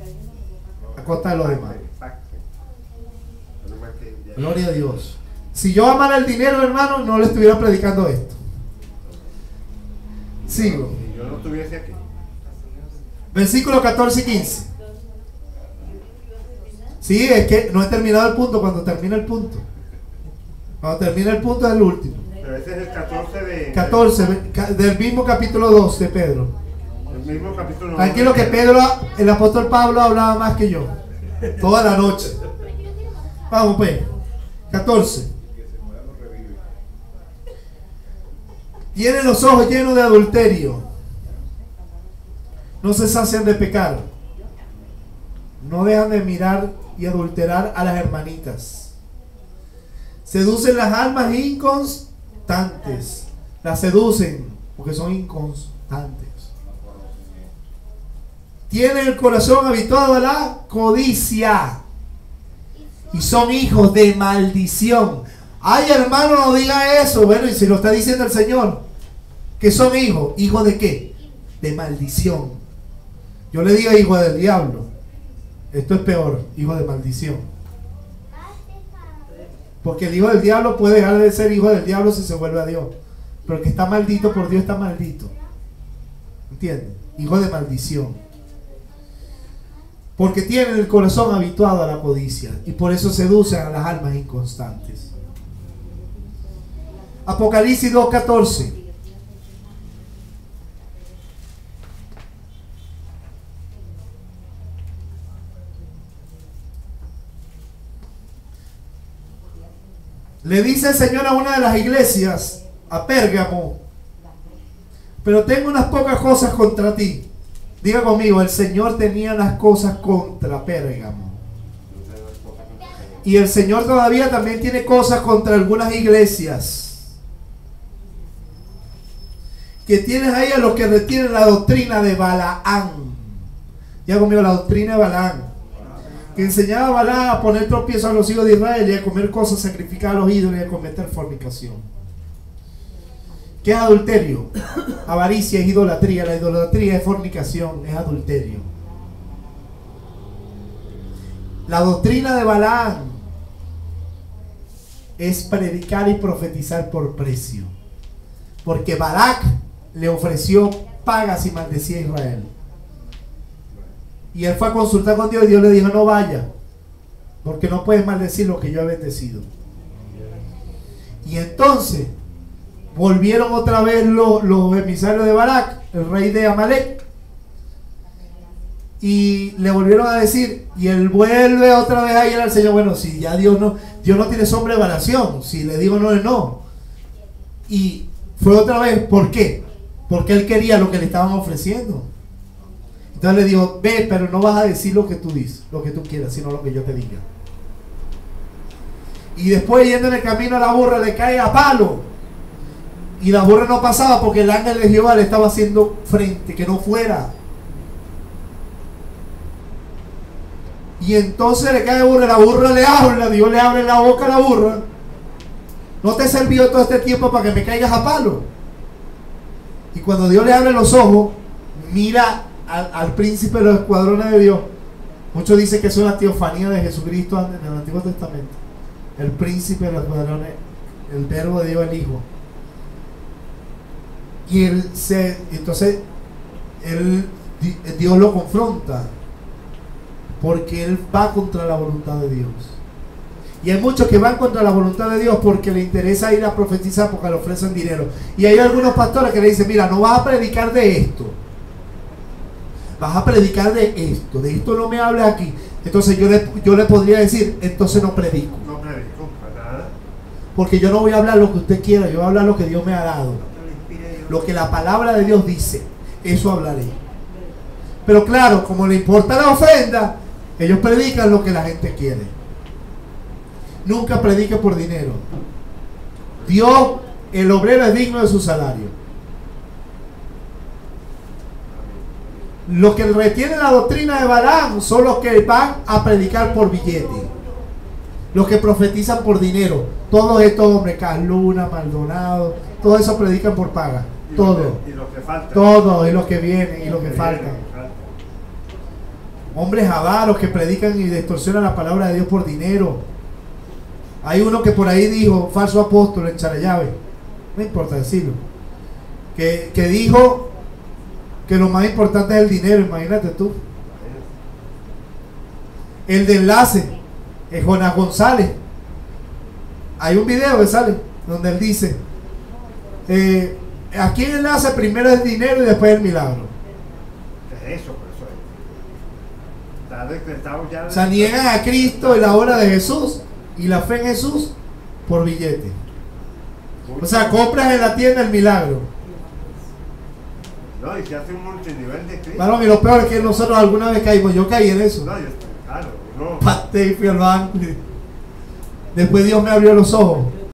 a costa de los demás. Gloria a Dios. Si yo amara el dinero, hermano, no le estuviera predicando esto. Sigo. Si yo no estuviese aquí. Versículos 14 y 15. Sí, es que no he terminado el punto. Cuando termina el punto, cuando termina el punto es el último. Pero ese es el 14 de... 14 del mismo capítulo 2 de Pedro. El mismo capítulo. Tranquilo que Pedro, el apóstol Pablo hablaba más que yo toda la noche. Vamos pues, 14. Tienen los ojos llenos de adulterio. No se sacian de pecar. No dejan de mirar y adulterar a las hermanitas. Seducen las almas inconstantes. Las seducen porque son inconstantes. Tienen el corazón habituado a la codicia. Y son hijos de maldición. Ay, hermano, no diga eso. Bueno, y si lo está diciendo el Señor, que son hijos. ¿Hijos de qué? De maldición. Yo le digo hijo del diablo. Esto es peor, hijo de maldición. Porque el hijo del diablo puede dejar de ser hijo del diablo si se vuelve a Dios. Pero el que está maldito por Dios está maldito. ¿Entienden? Hijo de maldición. Porque tienen el corazón habituado a la codicia. Y por eso seducen a las almas inconstantes. Apocalipsis 2:14. Le dice el Señor a una de las iglesias, a Pérgamo: pero tengo unas pocas cosas contra ti. Diga conmigo, el Señor tenía las cosas contra Pérgamo. Y el Señor todavía también tiene cosas contra algunas iglesias. Que tienes ahí a los que retienen la doctrina de Balaam. Diga conmigo, la doctrina de Balaam. Que enseñaba a Balaam a poner tropiezos a los hijos de Israel y a comer cosas sacrificadas a los ídolos y a cometer fornicación. ¿Qué es adulterio? Avaricia es idolatría. La idolatría es fornicación, es adulterio. La doctrina de Balaam es predicar y profetizar por precio. Porque Balac le ofreció pagas y maldecía a Israel. Y él fue a consultar con Dios y Dios le dijo: no vaya, porque no puedes maldecir lo que yo he bendecido. Y entonces volvieron otra vez los emisarios de Balac, el rey de Amalek, y le volvieron a decir, y él vuelve otra vez a ir al Señor: bueno, si ya Dios no tiene sombra de variación, si le digo no es no. Y fue otra vez. ¿Por qué? Porque él quería lo que le estaban ofreciendo. Entonces le dijo: ve, pero no vas a decir lo que tú dices, lo que tú quieras, sino lo que yo te diga. Y después, yendo en el camino, a la burra le cae a palo. Y la burra no pasaba porque el ángel de Jehová le estaba haciendo frente, que no fuera. Y entonces le cae a la burra le habla, Dios le abre la boca a la burra: no te he servido todo este tiempo para que me caigas a palo. Y cuando Dios le abre los ojos, mira al príncipe de los escuadrones de Dios. Muchos dicen que eso es la teofanía de Jesucristo en el Antiguo Testamento. El príncipe de los escuadrones, el verbo de Dios, el Hijo. Y entonces Dios lo confronta, porque él va contra la voluntad de Dios. Y hay muchos que van contra la voluntad de Dios porque le interesa ir a profetizar, porque le ofrecen dinero. Y hay algunos pastores que le dicen: mira, no vas a predicar de esto, vas a predicar de esto no me hables aquí. Entonces yo le podría decir: entonces no predico. No predico, para nada. Porque yo no voy a hablar lo que usted quiera, yo voy a hablar lo que Dios me ha dado. Lo que la palabra de Dios dice, eso hablaré. Pero claro, como le importa la ofrenda, ellos predican lo que la gente quiere. Nunca predique por dinero. Dios, el obrero, es digno de su salario. Los que retienen la doctrina de Balaam son los que van a predicar por billete. Los que profetizan por dinero. Todos estos hombres, Carluna, Maldonado, todos esos predican por paga. Todo. Y los que faltan. Todos, y los que vienen, y los que faltan. Hombres avaros que predican y distorsionan la palabra de Dios por dinero. Hay uno que por ahí dijo, falso apóstol en Charallave, no importa decirlo, que dijo que lo más importante es el dinero. Imagínate tú. El de enlace es Jonás González. Hay un video que sale donde él dice: aquí en enlace primero es dinero y después el milagro. ¿Qué es eso? Por eso está decretado ya. O sea, niegan a Cristo y la obra de Jesús y la fe en Jesús por billete. O sea, compras en la tienda el milagro. No, y se hace un multinivel de Cristo. Varón, y lo peor es que nosotros alguna vez caímos. Yo caí en eso. No, claro, no. Pasté y fui al banco. Después Dios me abrió los ojos.